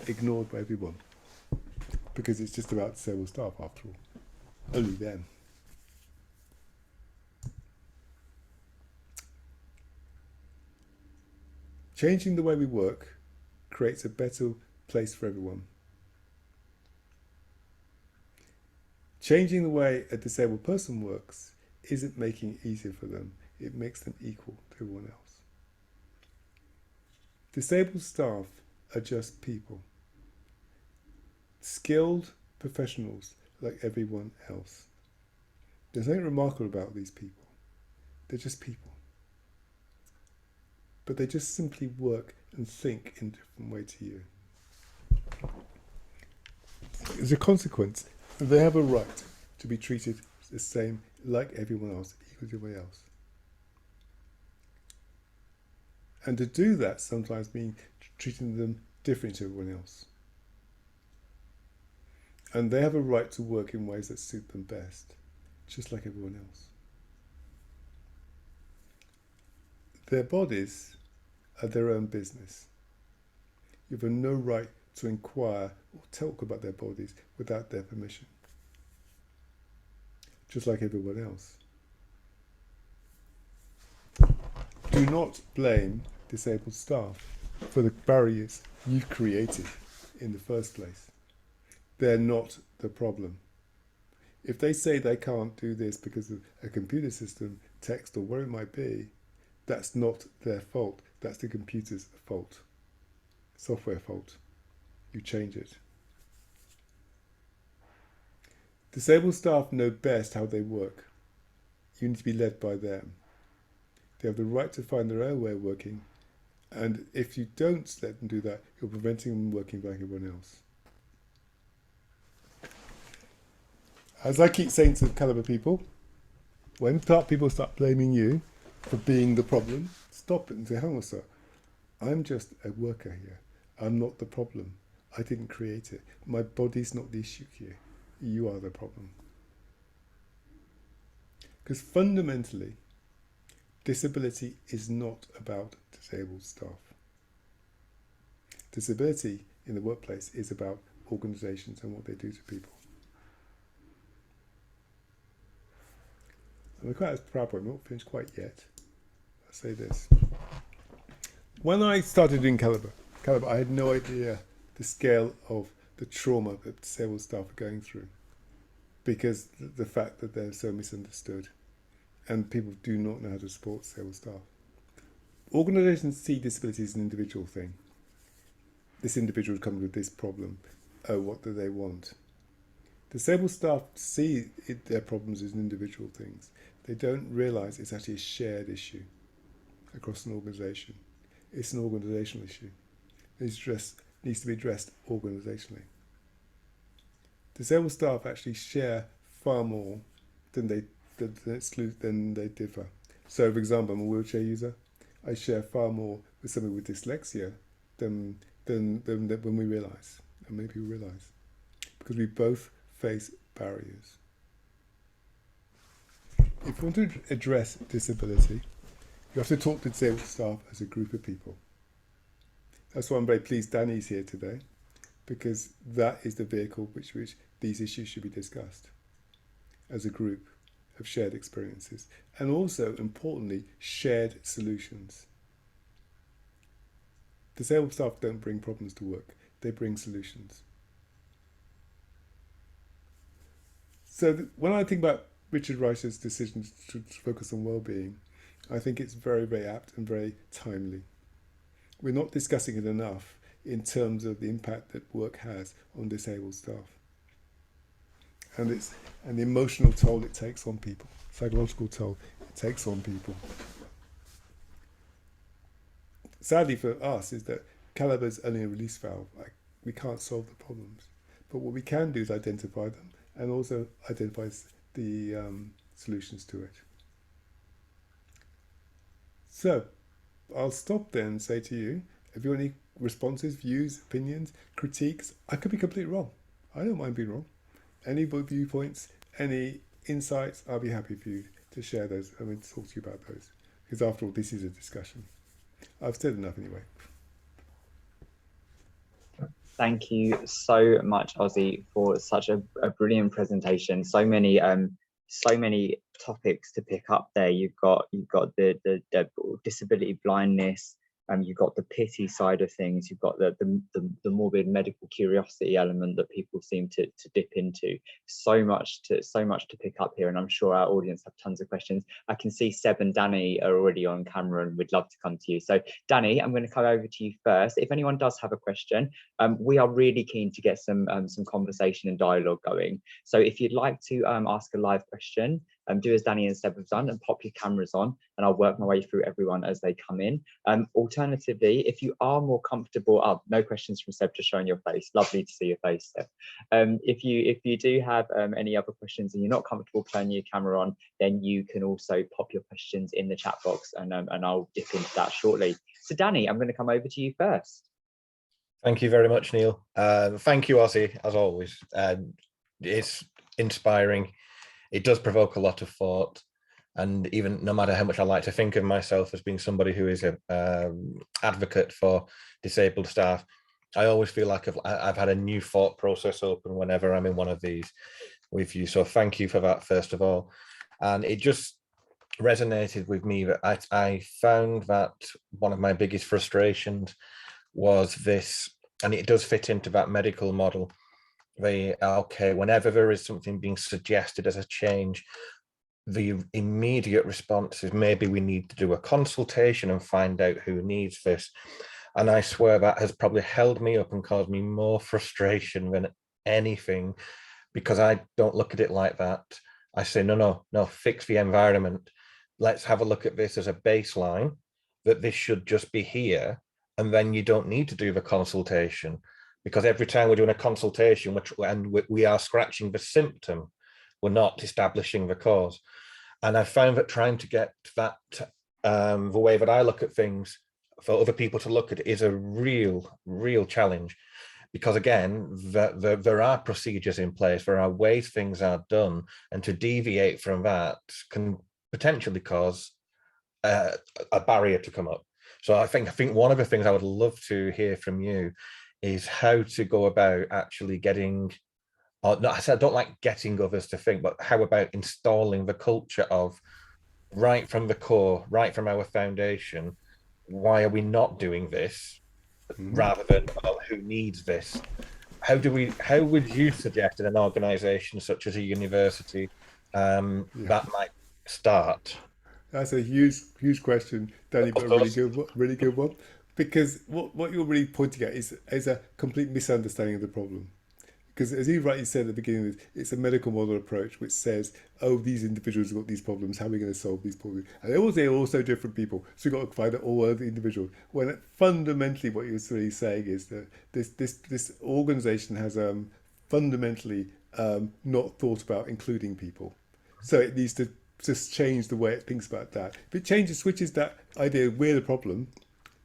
S5: ignored by everyone, because it's just about disabled staff after all. Only them. Changing the way we work creates a better place for everyone. Changing the way a disabled person works isn't making it easier for them, it makes them equal to everyone else. Disabled staff are just people. Skilled professionals like everyone else. There's nothing remarkable about these people. They're just people. But they just simply work and think in a different way to you. As a consequence, they have a right to be treated the same like everyone else, equal to everyone else. And to do that sometimes means treating them different to everyone else. And they have a right to work in ways that suit them best, just like everyone else. Their bodies are their own business. You have no right to inquire or talk about their bodies without their permission, just like everyone else. Do not blame disabled staff for the barriers you've created in the first place. They're not the problem. If they say they can't do this because of a computer system, text, or whatever it might be, that's not their fault. That's the computer's fault. Software fault. You change it. Disabled staff know best how they work. You need to be led by them. They have the right to find their own way of working, and if you don't let them do that, you're preventing them working like everyone else. As I keep saying to Calibre people, when people start blaming you for being the problem, stop it and say, hang on, sir, I'm just a worker here. I'm not the problem. I didn't create it. My body's not the issue here. You are the problem. Because fundamentally, disability is not about disabled staff. Disability in the workplace is about organisations and what they do to people. I'm quite as proud, but I'm not finished quite yet. I'll say this. When I started doing Calibre, I had no idea the scale of the trauma that disabled staff are going through, because the fact that they're so misunderstood and people do not know how to support disabled staff. Organisations see disability as an individual thing. This individual comes with this problem. Oh, what do they want? Disabled staff see their problems as individual things. They don't realise it's actually a shared issue across an organisation. It's an organisational issue. It needs to be addressed organisationally. Disabled staff actually share far more than they differ. So, for example, I'm a wheelchair user. I share far more with somebody with dyslexia than when we realise, and many people realise, because we both face barriers. If you want to address disability, you have to talk to disabled staff as a group of people. That's why I'm very pleased Danny's here today, because that is the vehicle which these issues should be discussed as a group of shared experiences, and also, importantly, shared solutions. Disabled staff don't bring problems to work, they bring solutions. So when I think about Richard Reicher's decision to focus on well-being, I think it's very, very apt and very timely. We're not discussing it enough in terms of the impact that work has on disabled staff, and the emotional toll it takes on people, psychological toll it takes on people. Sadly for us is that Caliber's only a release valve. We can't solve the problems, but what we can do is identify them and also identify the solutions to it. So I'll stop there and say to you, if you have any responses, views, opinions, critiques, I could be completely wrong. I don't mind being wrong. Any viewpoints, any insights, I'll be happy for you to share those. I mean, to talk to you about those, because after all, this is a discussion. I've said enough anyway.
S1: Thank you so much, Ossie, for such a brilliant presentation. So many topics to pick up there. You've got the disability blindness, you've got the pity side of things, you've got the morbid medical curiosity element that people seem to dip into. So much to pick up here, and I'm sure our audience have tons of questions. I can see Seb and Danny are already on camera and we'd love to come to you. So Danny, I'm going to come over to you first. If anyone does have a question, we are really keen to get some conversation and dialogue going. So if you'd like to ask a live question, do as Danny and Seb have done and pop your cameras on, and I'll work my way through everyone as they come in. Alternatively, if you are more comfortable, no questions from Seb, just showing your face. Lovely to see your face, Seb. If you do have any other questions and you're not comfortable turning your camera on, then you can also pop your questions in the chat box, and I'll dip into that shortly. So Danny, I'm going to come over to you first.
S4: Thank you very much, Neil. Thank you, Ossie, as always. It's inspiring. It does provoke a lot of thought, and even no matter how much I like to think of myself as being somebody who is an advocate for disabled staff, I always feel like I've had a new thought process open whenever I'm in one of these with you. So thank you for that, first of all. And it just resonated with me that I found that one of my biggest frustrations was this, and it does fit into that medical model. Whenever there is something being suggested as a change, the immediate response is maybe we need to do a consultation and find out who needs this. And I swear that has probably held me up and caused me more frustration than anything, because I don't look at it like that. I say, no, fix the environment. Let's have a look at this as a baseline, that this should just be here. And then you don't need to do the consultation, because every time we're doing a consultation and we are scratching the symptom, we're not establishing the cause. And I found that trying to get that, the way that I look at things, for other people to look at it, is a real challenge. Because again, there are procedures in place, there are ways things are done, and to deviate from that can potentially cause a barrier to come up. So I think one of the things I would love to hear from you is how to go about actually getting, I don't like getting others to think, but how about installing the culture of, right from the core, right from our foundation, why are we not doing this, rather than, who needs this? How would you suggest in an organization such as a university that might start?
S5: That's a huge question, Danny, but a really good one. Because what you're really pointing at is a complete misunderstanding of the problem. Because as you rightly said at the beginning, it's a medical model approach which says, these individuals have got these problems, how are we going to solve these problems? And they're also different people, so you've got to find out all other individuals. When fundamentally what you're really saying is that this organisation has fundamentally not thought about including people. So it needs to just change the way it thinks about that. If it switches that idea, we're the problem,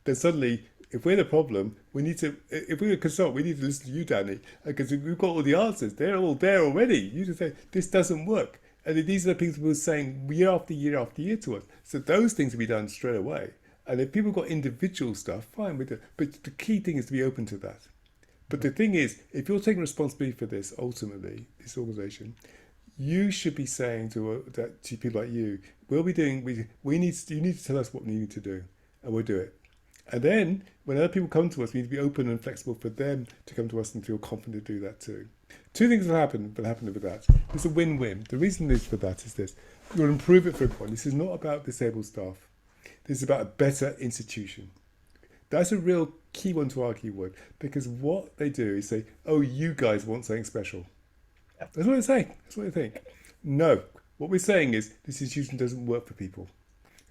S5: then suddenly, if we're the problem, if we're a consultant, we need to listen to you, Danny, because we've got all the answers. They're all there already. You just say, this doesn't work. And these are the things people are saying year after year after year to us. So those things will be done straight away. And if people got individual stuff, fine, we do. But the key thing is to be open to that. But the thing is, if you're taking responsibility for this, ultimately, this organisation, you should be saying to people like you, you need to tell us what we need to do, and we'll do it. And then when other people come to us, we need to be open and flexible for them to come to us and feel confident to do that too. Two things will happen with that. It's a win-win. The reason is for that is this. We'll improve it for everyone. This is not about disabled staff. This is about a better institution. That's a real key one to our keyword, because what they do is say, oh, you guys want something special. That's what they're saying. That's what they think. No, what we're saying is this institution doesn't work for people.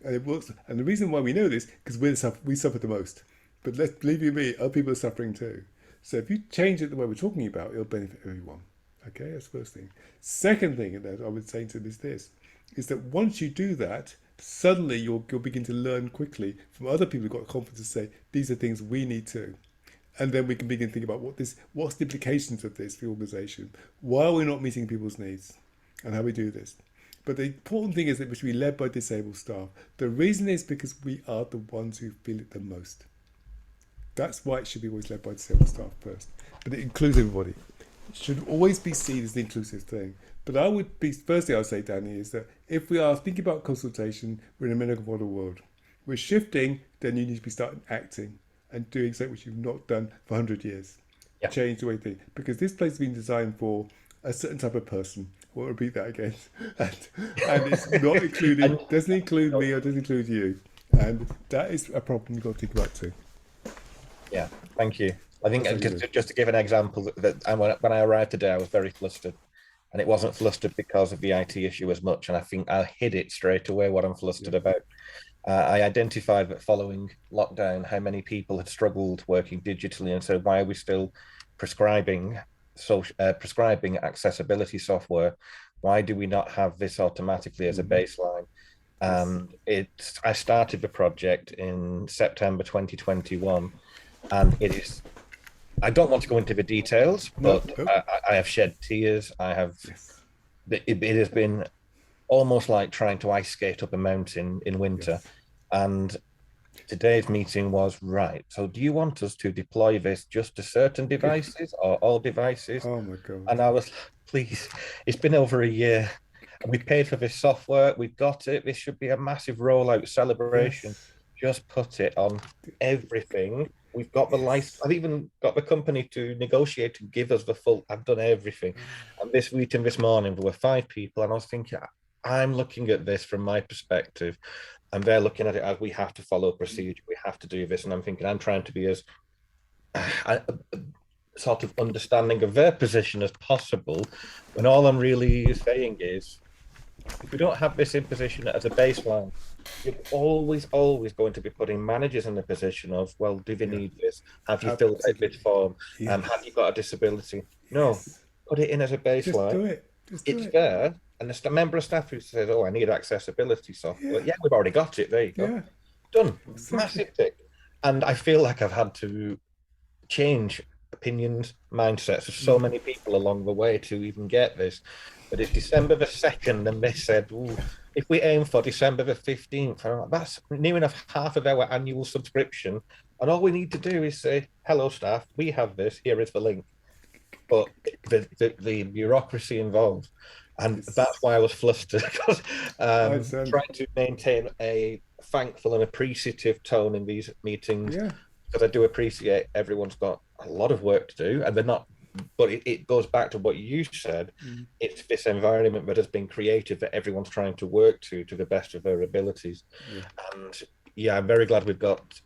S5: And it works. And the reason why we know this, because we suffer the most. But believe you me, other people are suffering too. So if you change it the way we're talking about, it'll benefit everyone. Okay, that's the first thing. Second thing that I would say to them is that once you do that, suddenly you'll begin to learn quickly from other people who've got confidence to say, these are things we need to. And then we can begin to think about what's the implications of this for the organisation? Why are we not meeting people's needs? And how we do this? But the important thing is that we should be led by disabled staff. The reason is because we are the ones who feel it the most. That's why it should be always led by disabled staff first. But it includes everybody. It should always be seen as the inclusive thing. But first thing I would say, Danny, is that if we are thinking about consultation, we're in a medical model world. We're shifting, then you need to be starting acting and doing something which you've not done for 100 years.
S4: Yep.
S5: Change the way you think. Because this place has been designed for a certain type of person. I won't repeat that again. And it's not included, doesn't include me or doesn't include you. And that is a problem you've got to think about too.
S4: Yeah, thank you. I think just to give an example, when I arrived today, I was very flustered. And it wasn't flustered because of the IT issue as much. And I think I hid it straight away, what I'm flustered about. I identified that following lockdown, how many people had struggled working digitally. And so why are we still prescribing accessibility software? Why do we not have this automatically as a baseline? And I started the project in September 2021. And it is, I don't want to go into the details, but I have shed tears. It has been almost like trying to ice skate up a mountain in winter. Yes. And today's meeting was, right, so do you want us to deploy this just to certain devices or all devices?
S5: Oh my God.
S4: And I was, please, it's been over a year. We paid for this software. We've got it. This should be a massive rollout celebration. Yes. Just put it on everything. We've got the license. I've even got the company to negotiate to give us the full. I've done everything. And this meeting this morning, there were 5 people, and I was thinking, I'm looking at this from my perspective, and they're looking at it as we have to follow procedure. We have to do this, and I'm thinking I'm trying to be as sort of understanding of their position as possible. When all I'm really saying is, if we don't have this in position as a baseline, you're always going to be putting managers in the position of, well, do they need this? Have you filled out this form? Have you got a disability? No, put it in as a baseline.
S5: Just do it.
S4: It's there. And a member of staff who says, oh, I need accessibility software. Yeah, we've already got it. There you go. Done. Exactly. Massive tick. And I feel like I've had to change opinions, mindsets of so many people along the way to even get this. But it's December the 2nd, and they said, ooh, if we aim for December the 15th, that's near enough half of our annual subscription. And all we need to do is say, hello, staff, we have this, here is the link. But the bureaucracy involved, and that's why I was flustered, because trying to maintain a thankful and appreciative tone in these meetings, because I do appreciate everyone's got a lot of work to do, and they're not. But it goes back to what you said. It's this environment that has been created that everyone's trying to work to the best of their abilities. And I'm very glad we've got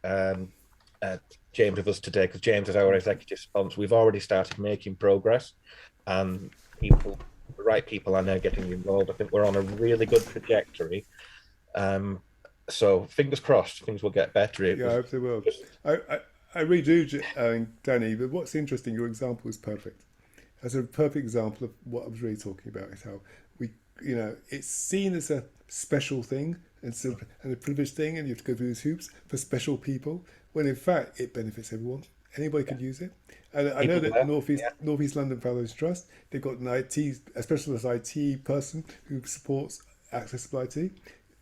S4: James with us today, because James is our executive sponsor. We've already started making progress, and the right people are now getting involved. I think we're on a really good trajectory. So fingers crossed, things will get better.
S5: I hope they will. I really do, Danny, but what's interesting, your example is perfect. That's a perfect example of what I was really talking about, is how we, it's seen as special thing and a privileged thing, and you have to go through these hoops for special people, when in fact it benefits everyone. Anybody can use it. And I know that Northeast London Fellows Trust, they've got a specialist IT person who supports accessible IT.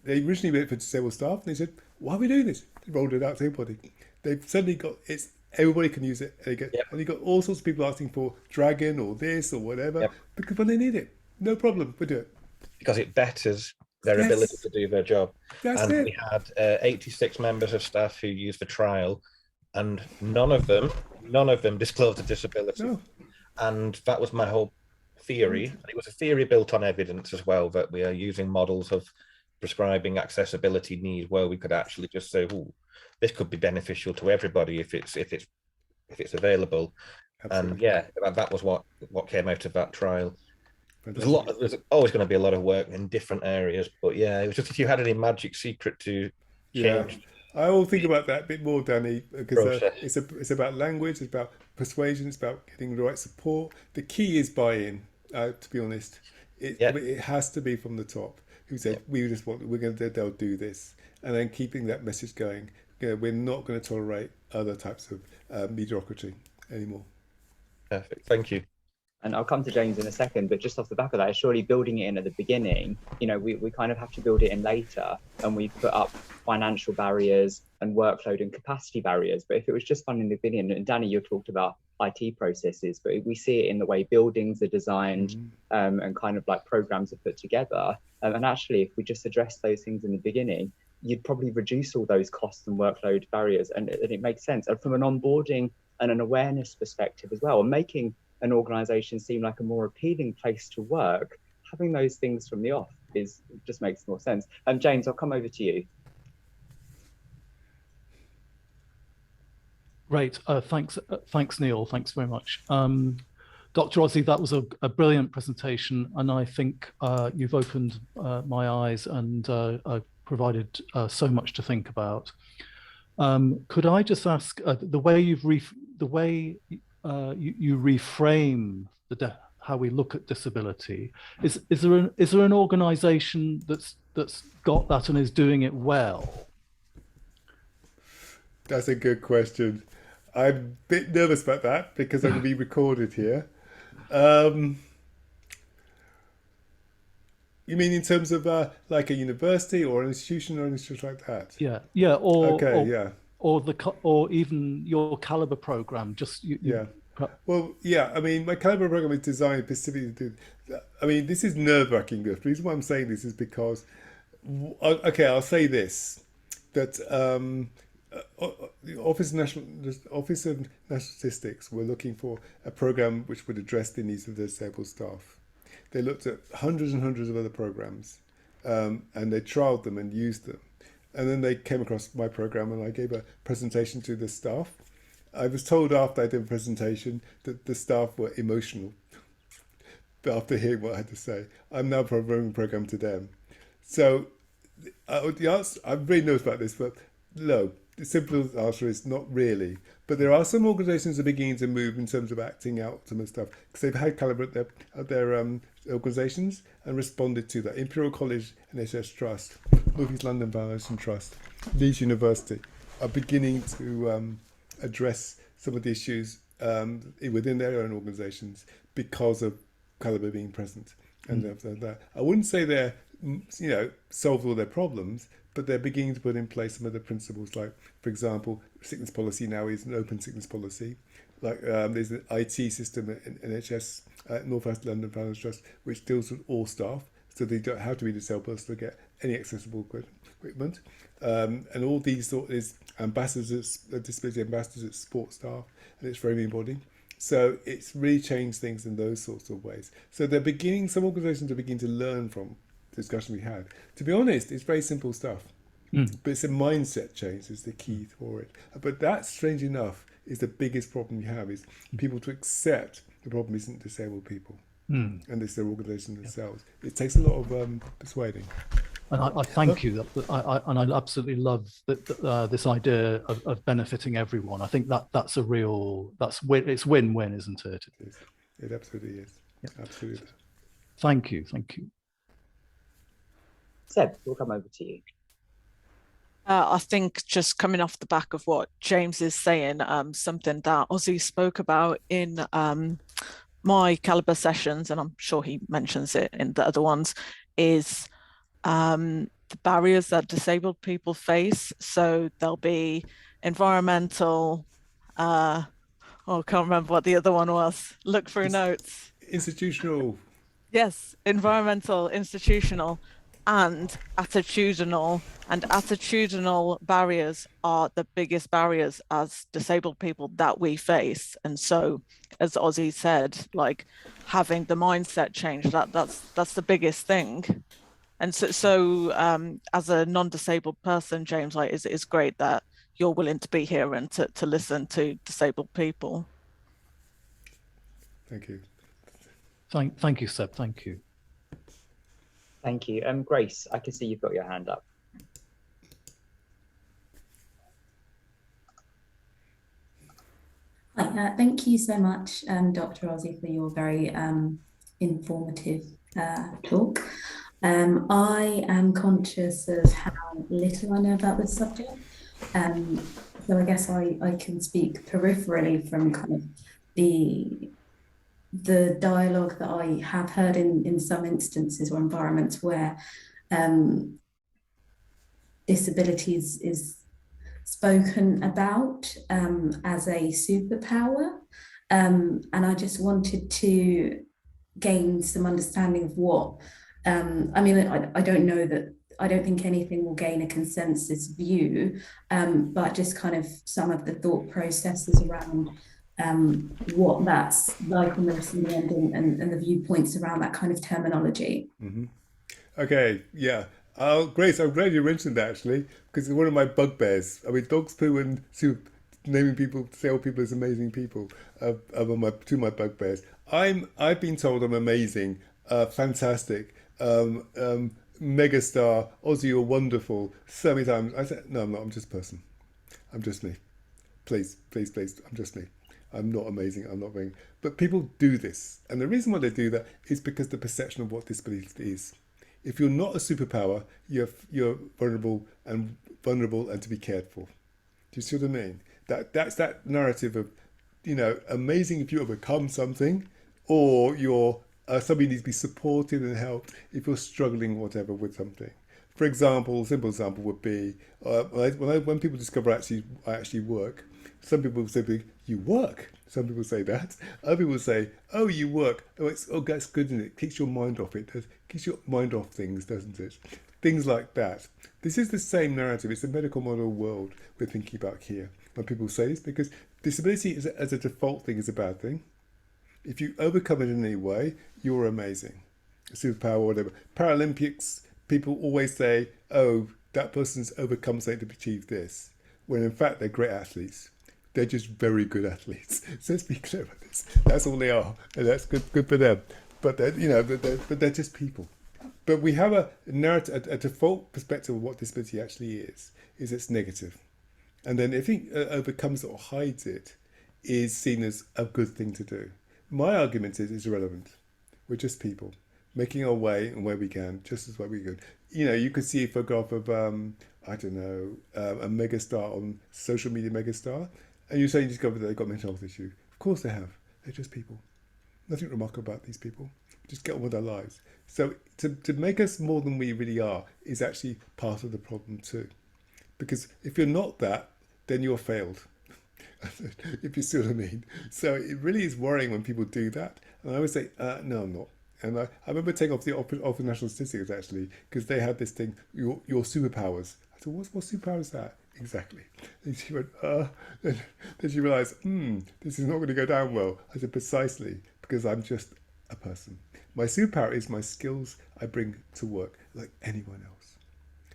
S5: They originally made it for disabled staff, and they said, why are we doing this? They rolled it out to everybody. They've suddenly got everybody can use it. And you've got all sorts of people asking for Dragon or this or whatever, because when they need it, no problem, we do it.
S4: Because it betters their ability to do their job. We had 86 members of staff who used the trial, and none of them disclosed a disability. No. And that was my whole theory. And it was a theory built on evidence as well, that we are using models of prescribing accessibility need where we could actually just say, oh, this could be beneficial to everybody if it's available. Absolutely. And that was what came out of that trial. There's always going to be a lot of work in different areas, but it was just if you had any magic secret to change.
S5: I will think about that a bit more, Danny, because it's about language, it's about persuasion, it's about getting the right support. The key is buy-in. To be honest, it has to be from the top. Who said they'll do this, and then keeping that message going. We're not going to tolerate other types of mediocrity anymore.
S4: Perfect. Thank you.
S1: And I'll come to James in a second, but just off the back of that, surely building it in at the beginning, we kind of have to build it in later, and we put up financial barriers and workload and capacity barriers. But if it was just fun in the beginning, and Danny, you talked about IT processes, but we see it in the way buildings are designed and kind of like programs are put together. And actually, if we just address those things in the beginning, you'd probably reduce all those costs and workload barriers, and it makes sense. And from an onboarding and an awareness perspective as well, and making an organisation seem like a more appealing place to work, having those things from the off just makes more sense. And James, I'll come over to you.
S3: Great, thanks Neil, thanks very much. Dr. Ossie, that was a brilliant presentation, and I think you've opened my eyes and provided so much to think about. Could I just ask, the way you reframe how we look at disability, is there an organisation that's got that and is doing it well?
S5: That's a good question. I'm a bit nervous about that because I'm going to be recorded here. You mean in terms of like a university or an institution or anything like that?
S3: Or even your Calibre program.
S5: Well, I mean, my Calibre program is designed specifically to do. I mean, this is nerve-wracking. The reason why I'm saying this is because, I'll say this, that the Office of National Statistics were looking for a program which would address the needs of the disabled staff. They looked at hundreds and hundreds of other programs, and they trialed them and used them. And then they came across my program, and I gave a presentation to the staff. I was told after I did a presentation that the staff were emotional. But after hearing what I had to say, I'm now providing a program to them. So the answer, I'm very nervous about this, but no, the simple answer is not really. But there are some organisations that are beginning to move in terms of acting out some of the stuff, because they've had Calibre at their organisations and responded to that. Imperial College and NHS Trust, Northeast London Foundation Trust, Leeds University are beginning to address some of the issues within their own organisations because of Calibre being present. And that. I wouldn't say they're solved all their problems, but they're beginning to put in place some of the principles, like, for example, sickness policy now is an open sickness policy. Like there's an IT system at NHS, North West London Founders Trust, which deals with all staff, so they don't have to be disabled person to get any accessible equipment. And all these sort of ambassadors, disability ambassadors at support staff, and it's very embodied. So it's really changed things in those sorts of ways. So they're beginning, some organisations are beginning to learn from the discussion we had. To be honest, it's very simple stuff, but it's a mindset change is the key for it. But that, strange enough, is the biggest problem you have, is people to accept the problem isn't disabled people, and it's their organisation themselves. It takes a lot of persuading.
S3: And I thank you, and I absolutely love this idea of benefiting everyone. I think that's it's win-win, isn't it?
S5: It is. It absolutely is. Yep. Absolutely.
S3: Thank you.
S1: Seb, we'll come over to you.
S6: I think just coming off the back of what James is saying, something that Ossie spoke about in my caliber sessions, and I'm sure he mentions it in the other ones, is the barriers that disabled people face. So there'll be environmental, I can't remember what the other one was. Look through notes.
S5: Institutional.
S6: Yes, environmental, institutional, and attitudinal. And attitudinal barriers are the biggest barriers as disabled people that we face. And so, as Ossie said, like having the mindset change, that's the biggest thing. And so as a non-disabled person, James, like it's great that you're willing to be here and to listen to disabled people.
S5: Thank you.
S3: Thank you, Seb. Thank you.
S1: Thank you. Grace, I can see you've got your hand up.
S7: Hi, thank you so much, Dr. Ossie, for your very informative talk. I am conscious of how little I know about this subject. So I guess I can speak peripherally from kind of the dialogue that I have heard in some instances or environments where disability is spoken about as a superpower. And I just wanted to gain some understanding of what, I mean, I don't know that, I don't think anything will gain a consensus view, but just kind of some of the thought processes around what that's like on the receiving end and the viewpoints around that kind of terminology.
S5: Mm-hmm. Okay, yeah. Grace, I'm glad you mentioned that actually, because it's one of my bugbears. I mean, dogs poo and naming people, disabled people as amazing people are two of my bugbears. I've been told I'm amazing, fantastic, megastar, Ossie, you're wonderful, so many times. I said, no, I'm not, I'm just a person. I'm just me. Please, please, please, I'm just me. I'm not amazing, I'm not being. But people do this. And the reason why they do that is because the perception of what disability is. If you're not a superpower, you're vulnerable and to be cared for. Do you see what I mean? That's that narrative of, amazing if you overcome something, or you're somebody needs to be supported and helped if you're struggling, whatever, with something. For example, a simple example would be when people discover I actually work. Some people say, you work. Some people say that. Other people say, oh, you work. Oh, that's good, isn't it? Keeps your mind off it. Keeps your mind off things, doesn't it? Things like that. This is the same narrative. It's the medical model world we're thinking about here. When people say this, because disability as a default thing is a bad thing. If you overcome it in any way, you're amazing. A superpower or whatever. Paralympics, people always say, oh, that person's overcome something to achieve this. When in fact, they're great athletes. They're just very good athletes. So let's be clear about this. That's all they are, and that's good for them. But they're just people. But we have a narrative, a default perspective of what disability actually is it's negative. And then if it overcomes it or hides it, is seen as a good thing to do. My argument is it's irrelevant. We're just people, making our way and where we can, just as well we could. You could see a photograph of, a megastar on social media megastar, and you're saying you discovered that they've got mental health issue. Of course they have. They're just people. Nothing remarkable about these people. Just get on with their lives. So to make us more than we really are is actually part of the problem too. Because if you're not that, then you're failed. If you see what I mean. So it really is worrying when people do that. And I always say, no, I'm not. And I remember taking off the national statistics actually, because they had this thing, your superpowers. I said, what superpower is that? Exactly. And she went, then she realised, this is not going to go down well. I said, precisely, because I'm just a person. My superpower is my skills I bring to work, like anyone else.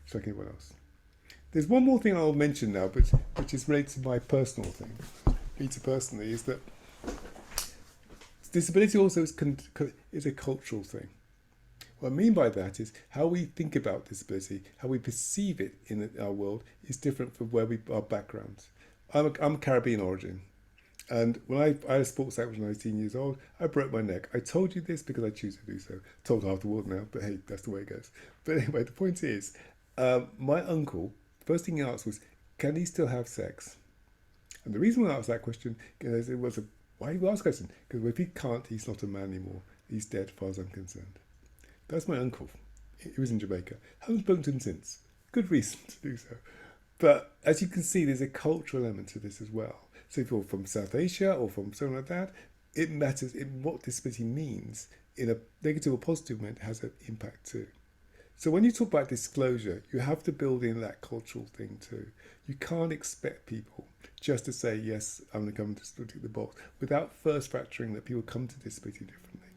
S5: Just like anyone else. There's one more thing I'll mention now, which is related to my personal thing. Peter personally, is that disability also is a cultural thing. What I mean by that is how we think about disability, how we perceive it in our world is different from our backgrounds. I'm Caribbean origin, And when I had a sports accident when I was 18 years old, I broke my neck. I told you this because I choose to do so. Told half the world now, but hey, that's the way it goes. But anyway, the point is, my uncle, first thing he asked was, can he still have sex? And the reason why I asked that question, it was why you ask that question? Because if he can't, he's not a man anymore. He's dead, as far as I'm concerned. That's my uncle. He was in Jamaica. Haven't spoken to him since. Good reason to do so. But as you can see, there's a cultural element to this as well. So if you're from South Asia or from something like that, it matters in what disability means in a negative or positive moment has an impact too. So when you talk about disclosure, you have to build in that cultural thing too. You can't expect people just to say, yes, I'm going to come to tick the box, without first factoring that people come to disability differently.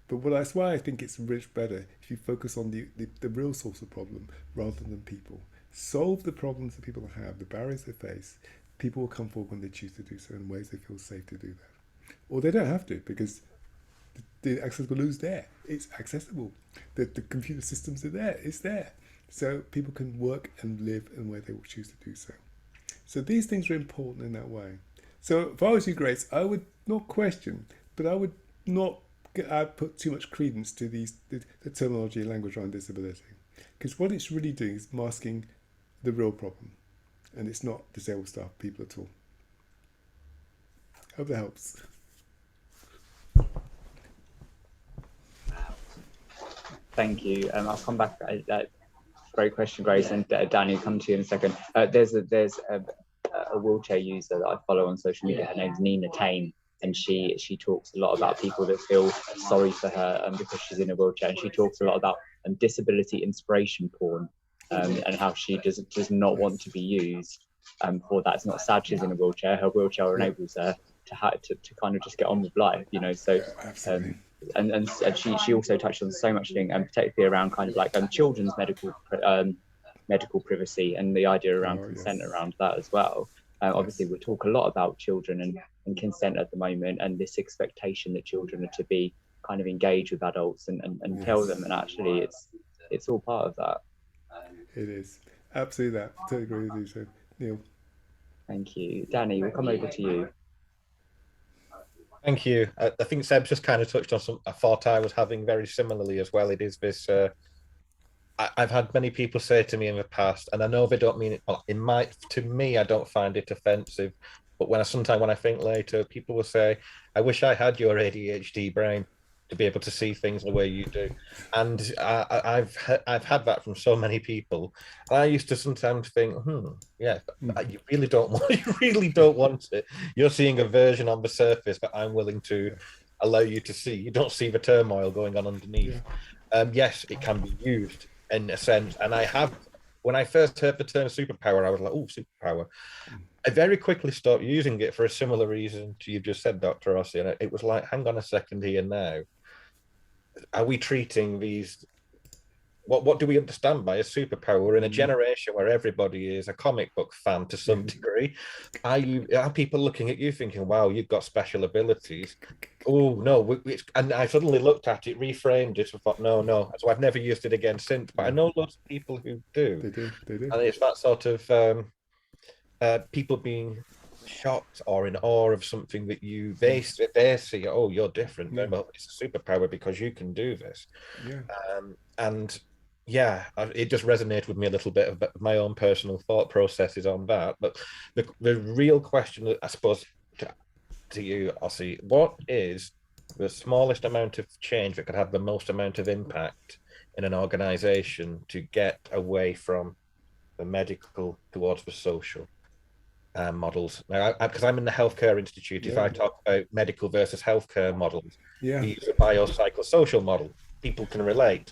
S5: But that's why I think it's much better if you focus on the real source of problem rather than people. Solve the problems that people have, the barriers they face. People will come forward when they choose to do so in ways they feel safe to do that. Or they don't have to, because the accessible is there. It's accessible. The computer systems are there. It's there. So people can work and live in where they will choose to do so. So these things are important in that way. So if I was you, Grace, I would not question, but I would not put too much credence to the terminology and language around disability. Because what it's really doing is masking the real problem. And it's not disabled staff people at all. Hope that helps.
S1: Thank you. I'll come back. Great question, Grace, and Danny, I'll come to you in a second. There's a wheelchair user that I follow on social media. Her name's Nina Tane, and she talks a lot about people that feel sorry for her because she's in a wheelchair, and she talks a lot about disability inspiration porn. And how she does not want to be used for that. It's not sad she's in a wheelchair. Her wheelchair enables her to kind of just get on with life, you know. So and she also touched on so much thing, and particularly around kind of like children's medical privacy and the idea around consent around that as well. Obviously, we talk a lot about children and consent at the moment, and this expectation that children are to be kind of engaged with adults and tell them, and actually it's all part of that.
S5: It is. Absolutely that. Totally agree with you, so Neil.
S1: Thank you. Danny, we'll come over to you.
S4: Thank you. I think Seb just kind of touched on some I thought I was having very similarly as well. It is this I've had many people say to me in the past, and I know they don't mean it, well, to me, I don't find it offensive, but sometimes when I think later, people will say, I wish I had your ADHD brain to be able to see things the way you do. And I've had that from so many people. And I used to sometimes think, you really don't want it. You're seeing a version on the surface that I'm willing to allow you to see. You don't see the turmoil going on underneath. Yes, it can be used in a sense. And when I first heard the term superpower, I was like, oh, superpower. I very quickly stopped using it for a similar reason to you just said, Dr. Ossie. And it was like, hang on a second here now. Are we treating these, what do we understand by a superpower? We're in a generation where everybody is a comic book fan to some degree. Are people looking at you thinking, wow, you've got special abilities? Oh, no. And I suddenly looked at it, reframed it, and thought, no. So I've never used it again since. But I know lots of people who do.
S5: They do.
S4: And it's that sort of people being shocked or in awe of something that they see, oh, you're different. Well, it's a superpower because you can do this. It just resonated with me a little bit of my own personal thought processes on that. But the real question, I suppose, to you, Ossie, what is the smallest amount of change that could have the most amount of impact in an organization to get away from the medical towards the social models? Now, because I'm in the healthcare institute, if I talk about medical versus healthcare models, we use a biopsychosocial model. People can relate.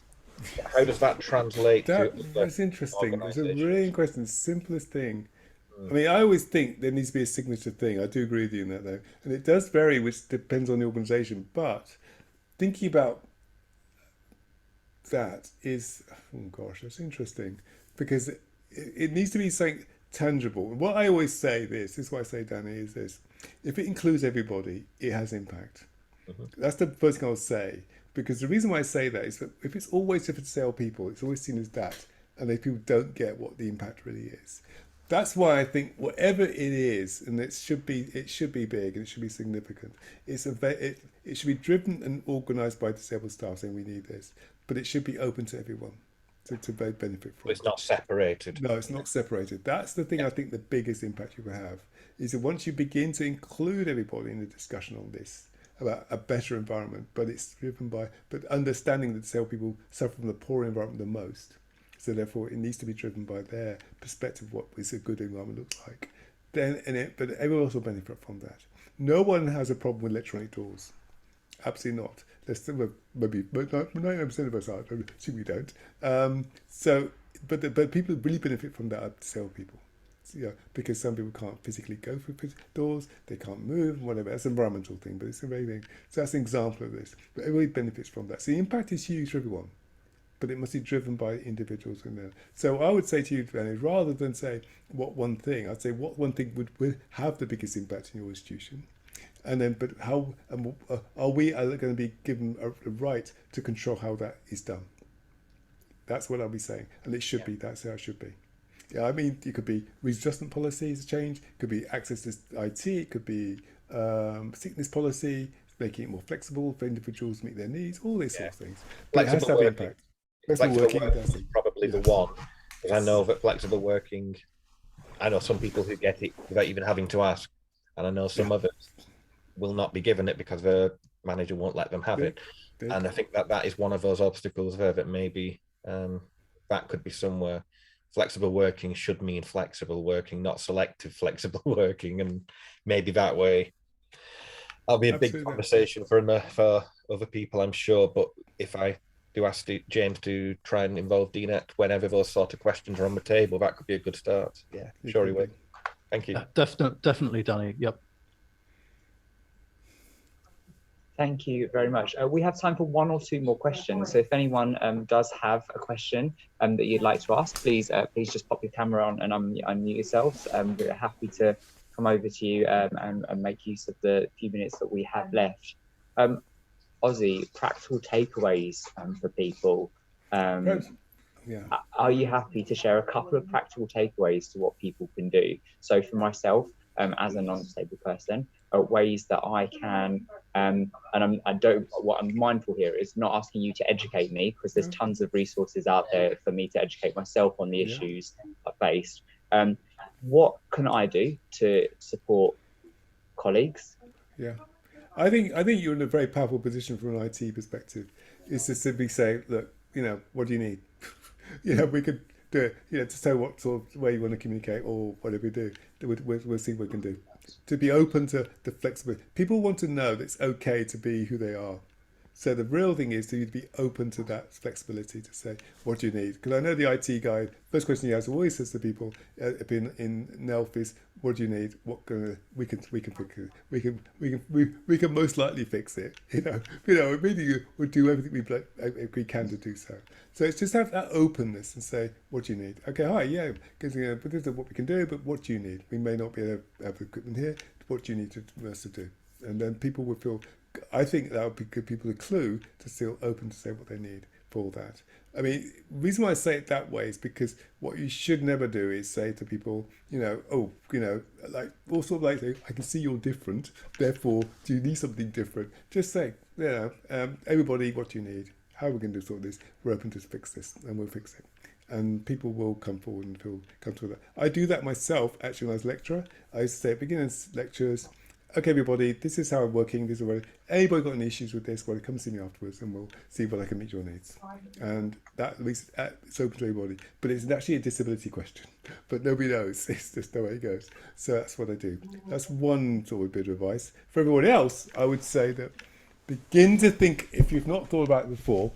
S4: How does that translate to?
S5: That's interesting. It's a really interesting, simplest thing. I mean, I always think there needs to be a signature thing. I do agree with you in that, though. And it does vary, which depends on the organization. But thinking about that is, oh gosh, that's interesting. Because it needs to be something tangible. What I always say this is what I say, Danny, is this. If it includes everybody, it has impact. That's the first thing I'll say. Because the reason why I say that is that if it's always different to sell people, it's always seen as that. And they people don't get what the impact really is. That's why I think whatever it is, and it should be big and it should be significant. It should be driven and organised by disabled staff saying we need this, but it should be open to everyone to benefit from.
S4: It's not separated.
S5: No, it's not separated. That's the thing. I think the biggest impact you will have is that once you begin to include everybody in the discussion on this about a better environment, but it's driven by understanding that disabled people suffer from the poor environment the most. So therefore, it needs to be driven by their perspective. What is a good environment looks like. But everyone else will benefit from that. No one has a problem with electronic doors. Absolutely not. There's still maybe 99% of us are. See, we don't. But people really benefit from that are disabled people. Yeah, because some people can't physically go through doors, they can't move, whatever. That's an environmental thing, but it's a very thing. So that's an example of this. But everybody benefits from that. So the impact is huge for everyone, but it must be driven by individuals in there. So I would say to you, Danny, rather than say what one thing, I'd say what one thing would have the biggest impact in your institution, and then but how are we going to be given a right to control how that is done? That's what I'll be saying, and it should be. That's how it should be. Yeah, I mean, it could be readjustment policies change, it could be access to IT, it could be sickness policy, making it more flexible for individuals to meet their needs, all these sorts of things. But it has to have an impact.
S4: Flexible working is probably the one, because I know that flexible working, I know some people who get it without even having to ask, and I know some others will not be given it because the manager won't let them have it. And I think that is one of those obstacles there, that maybe that could be somewhere. Flexible working should mean flexible working, not selective flexible working, and maybe that way that'll be a big conversation for other people, I'm sure. But if I do ask James to try and involve DNET whenever those sort of questions are on the table, that could be a good start. Yeah, sure he will. Thank you.
S3: Definitely, Danny. Yep.
S1: Thank you very much. We have time for one or two more questions. So if anyone does have a question that you'd like to ask, please just pop your camera on and unmute yourselves. We're happy to come over to you and make use of the few minutes that we have left. Ossie, practical takeaways for people. Are you happy to share a couple of practical takeaways to what people can do? So for myself, as a non-disabled person, ways that I can, and what I'm mindful here is not asking you to educate me, because there's tons of resources out there for me to educate myself on the issues I faced. What can I do to support colleagues? Yeah,
S5: I think you're in a very powerful position from an IT perspective. Is to simply say, look, what do you need? We could do it, to say what sort of way you want to communicate or whatever we do. We'll see what we can do. To be open to the flexibility. People want to know that it's okay to be who they are. So the real thing is to be open to that flexibility to say, what do you need? Because I know the IT guy, first question he has always says to people in NELF is, what do you need? We can fix it. We can most likely fix it. Really we'll do everything we can to do so. So it's just have that openness and say, what do you need? Okay, hi, yeah, because but this is what we can do, but what do you need? We may not be able to have equipment here. What do you need us to do? And then people will feel. I think that would give people a clue to still open to say what they need for that. I mean, the reason why I say it that way is because what you should never do is say to people, like I can see you're different, therefore do you need something different? Just say, everybody, what do you need? How are we going to sort this? We're open to fix this, and we'll fix it. And people will come forward and feel comfortable with that. I do that myself, actually, when I was a lecturer. I used to say at beginners lectures, okay, everybody, this is how I'm working. This is what anybody got any issues with this? Well, come see me afterwards, and we'll see what I can meet your needs. And that at least it's open to everybody. But it's actually a disability question. But nobody knows. It's just the way it goes. So that's what I do. That's one sort of bit of advice. For everybody else, I would say that begin to think, if you've not thought about it before,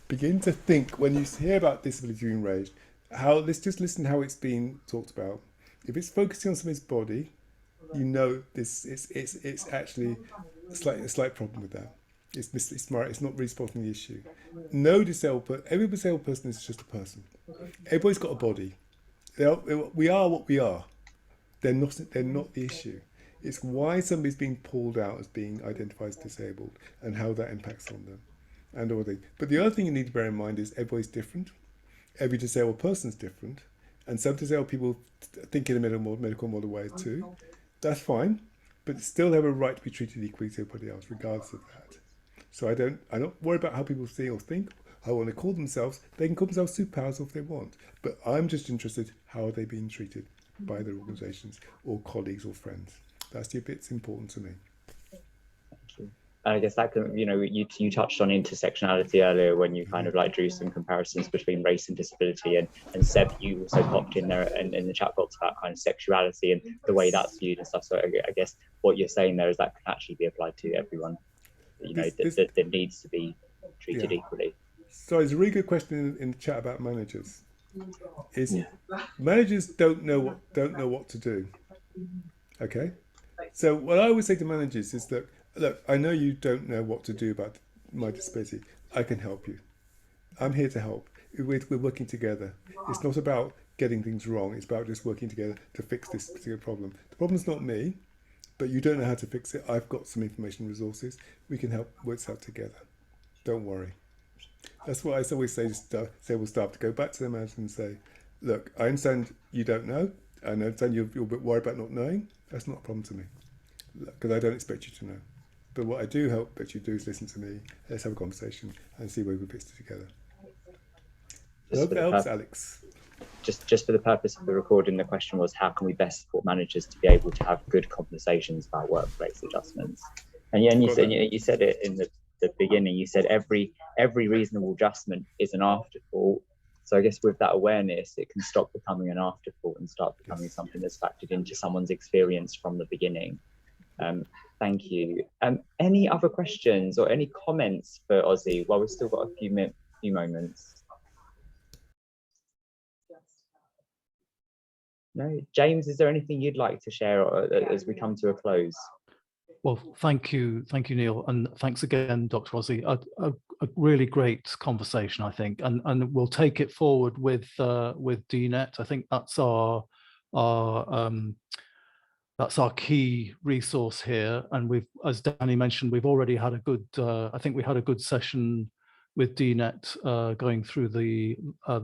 S5: begin to think when you hear about disability being raised. Let's just listen to how it's being talked about. If it's focusing on somebody's body, this it's actually a slight problem with that. It's not really spotting the issue. Every disabled person is just a person. Everybody's got a body. We are what we are. They're not the issue. It's why somebody's being pulled out as being identified as disabled and how that impacts on them and all that. But the other thing you need to bear in mind is everybody's different. Every disabled person is different. And some disabled people think in a medical model way too. That's fine, but still have a right to be treated equally to everybody else, regardless of that. So I don't worry about how people see or think, how they want to call themselves. They can call themselves superpowers if they want, but I'm just interested how are they being treated by their organisations or colleagues or friends. That's the bit's important to me.
S1: I guess that can, you touched on intersectionality earlier when you kind of like drew some comparisons between race and disability, and Seb, you also popped in there and in the chat box about kind of sexuality and the way that's viewed and stuff. So I guess what you're saying there is that can actually be applied to everyone. That needs to be treated equally.
S5: So it's a really good question in the chat about managers. Managers don't know what to do. Okay, so what I always say to managers is that, look, I know you don't know what to do about my disability. I can help you. I'm here to help. We're working together. It's not about getting things wrong. It's about just working together to fix this particular problem. The problem's not me, but you don't know how to fix it. I've got some information resources. We can help work this out together. Don't worry. That's what I always say to disabled staff, to go back to the manager and say, look, I understand you don't know. I understand you're a bit worried about not knowing. That's not a problem to me, because I don't expect you to know. But what I do hope that you do is listen to me. Let's have a conversation and see where we fix it together. I hope that helps, Alex.
S1: Just for the purpose of the recording, the question was, how can we best support managers to be able to have good conversations about workplace adjustments? And you said it in the beginning. You said every reasonable adjustment is an afterthought. So I guess with that awareness, it can stop becoming an afterthought and start becoming something that's factored into someone's experience from the beginning. Thank you. Any other questions or any comments for Ossie while we've still got a few moments? No, James, is there anything you'd like to share as we come to a close?
S3: Well, thank you, Neil, and thanks again, Dr. Ossie. A really great conversation, I think, and we'll take it forward with DNET. I think that's our key resource here, and we've, as Danny mentioned, we've already had a good. I think we had a good session with DNET going through the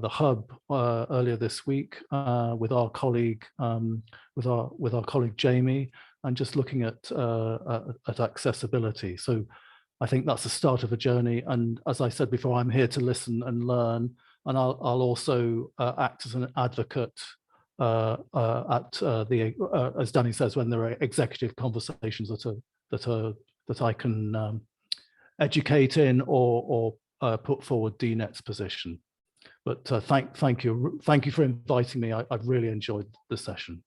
S3: hub earlier this week with our colleague Jamie, and just looking at accessibility. So I think that's the start of a journey. And as I said before, I'm here to listen and learn, and I'll also act as an advocate as Danny says, when there are executive conversations that I can educate in or put forward DNET's position. But thank you for inviting me. I've really enjoyed the session.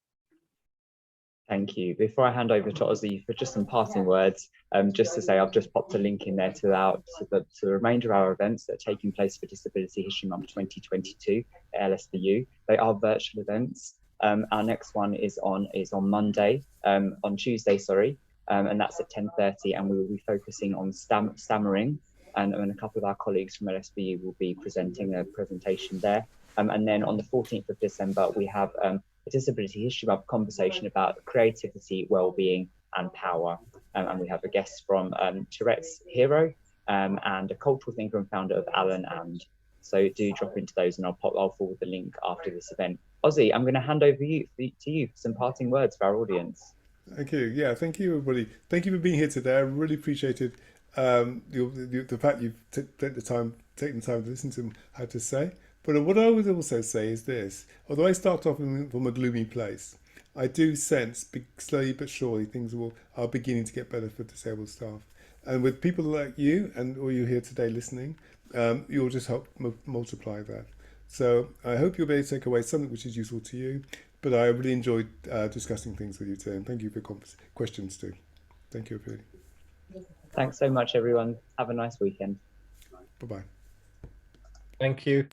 S1: Thank you. Before I hand over to Ossie for just some parting words, just to say I've just popped a link in there to the remainder of our events that are taking place for Disability History Month 2022 at LSBU. They are virtual events. Our next one is on Monday, on Tuesday, sorry, and that's at 10:30, and we will be focusing on stammering, and a couple of our colleagues from LSBU will be presenting a presentation there. And then on the 14th of December, we have a Disability History Month conversation about creativity, well-being and power. And we have a guest from Tourette's Hero and a cultural thinker and founder of Alan And. So do drop into those, and I'll forward the link after this event. Ossie, I'm going to hand over to you for some parting words for our audience.
S5: Thank you. Yeah, thank you, everybody. Thank you for being here today. I really appreciated the fact you've taken the time to listen to what I had to say. But what I would also say is this: although I start off from a gloomy place, I do sense slowly but surely things are beginning to get better for disabled staff. And with people like you and all you here today listening, you'll just help multiply that. So I hope you'll be able to take away something which is useful to you. But I really enjoyed discussing things with you today, and thank you for questions too. Thank you, everybody.
S1: Thanks so much, everyone. Have a nice weekend.
S5: Bye-bye.
S4: Thank you.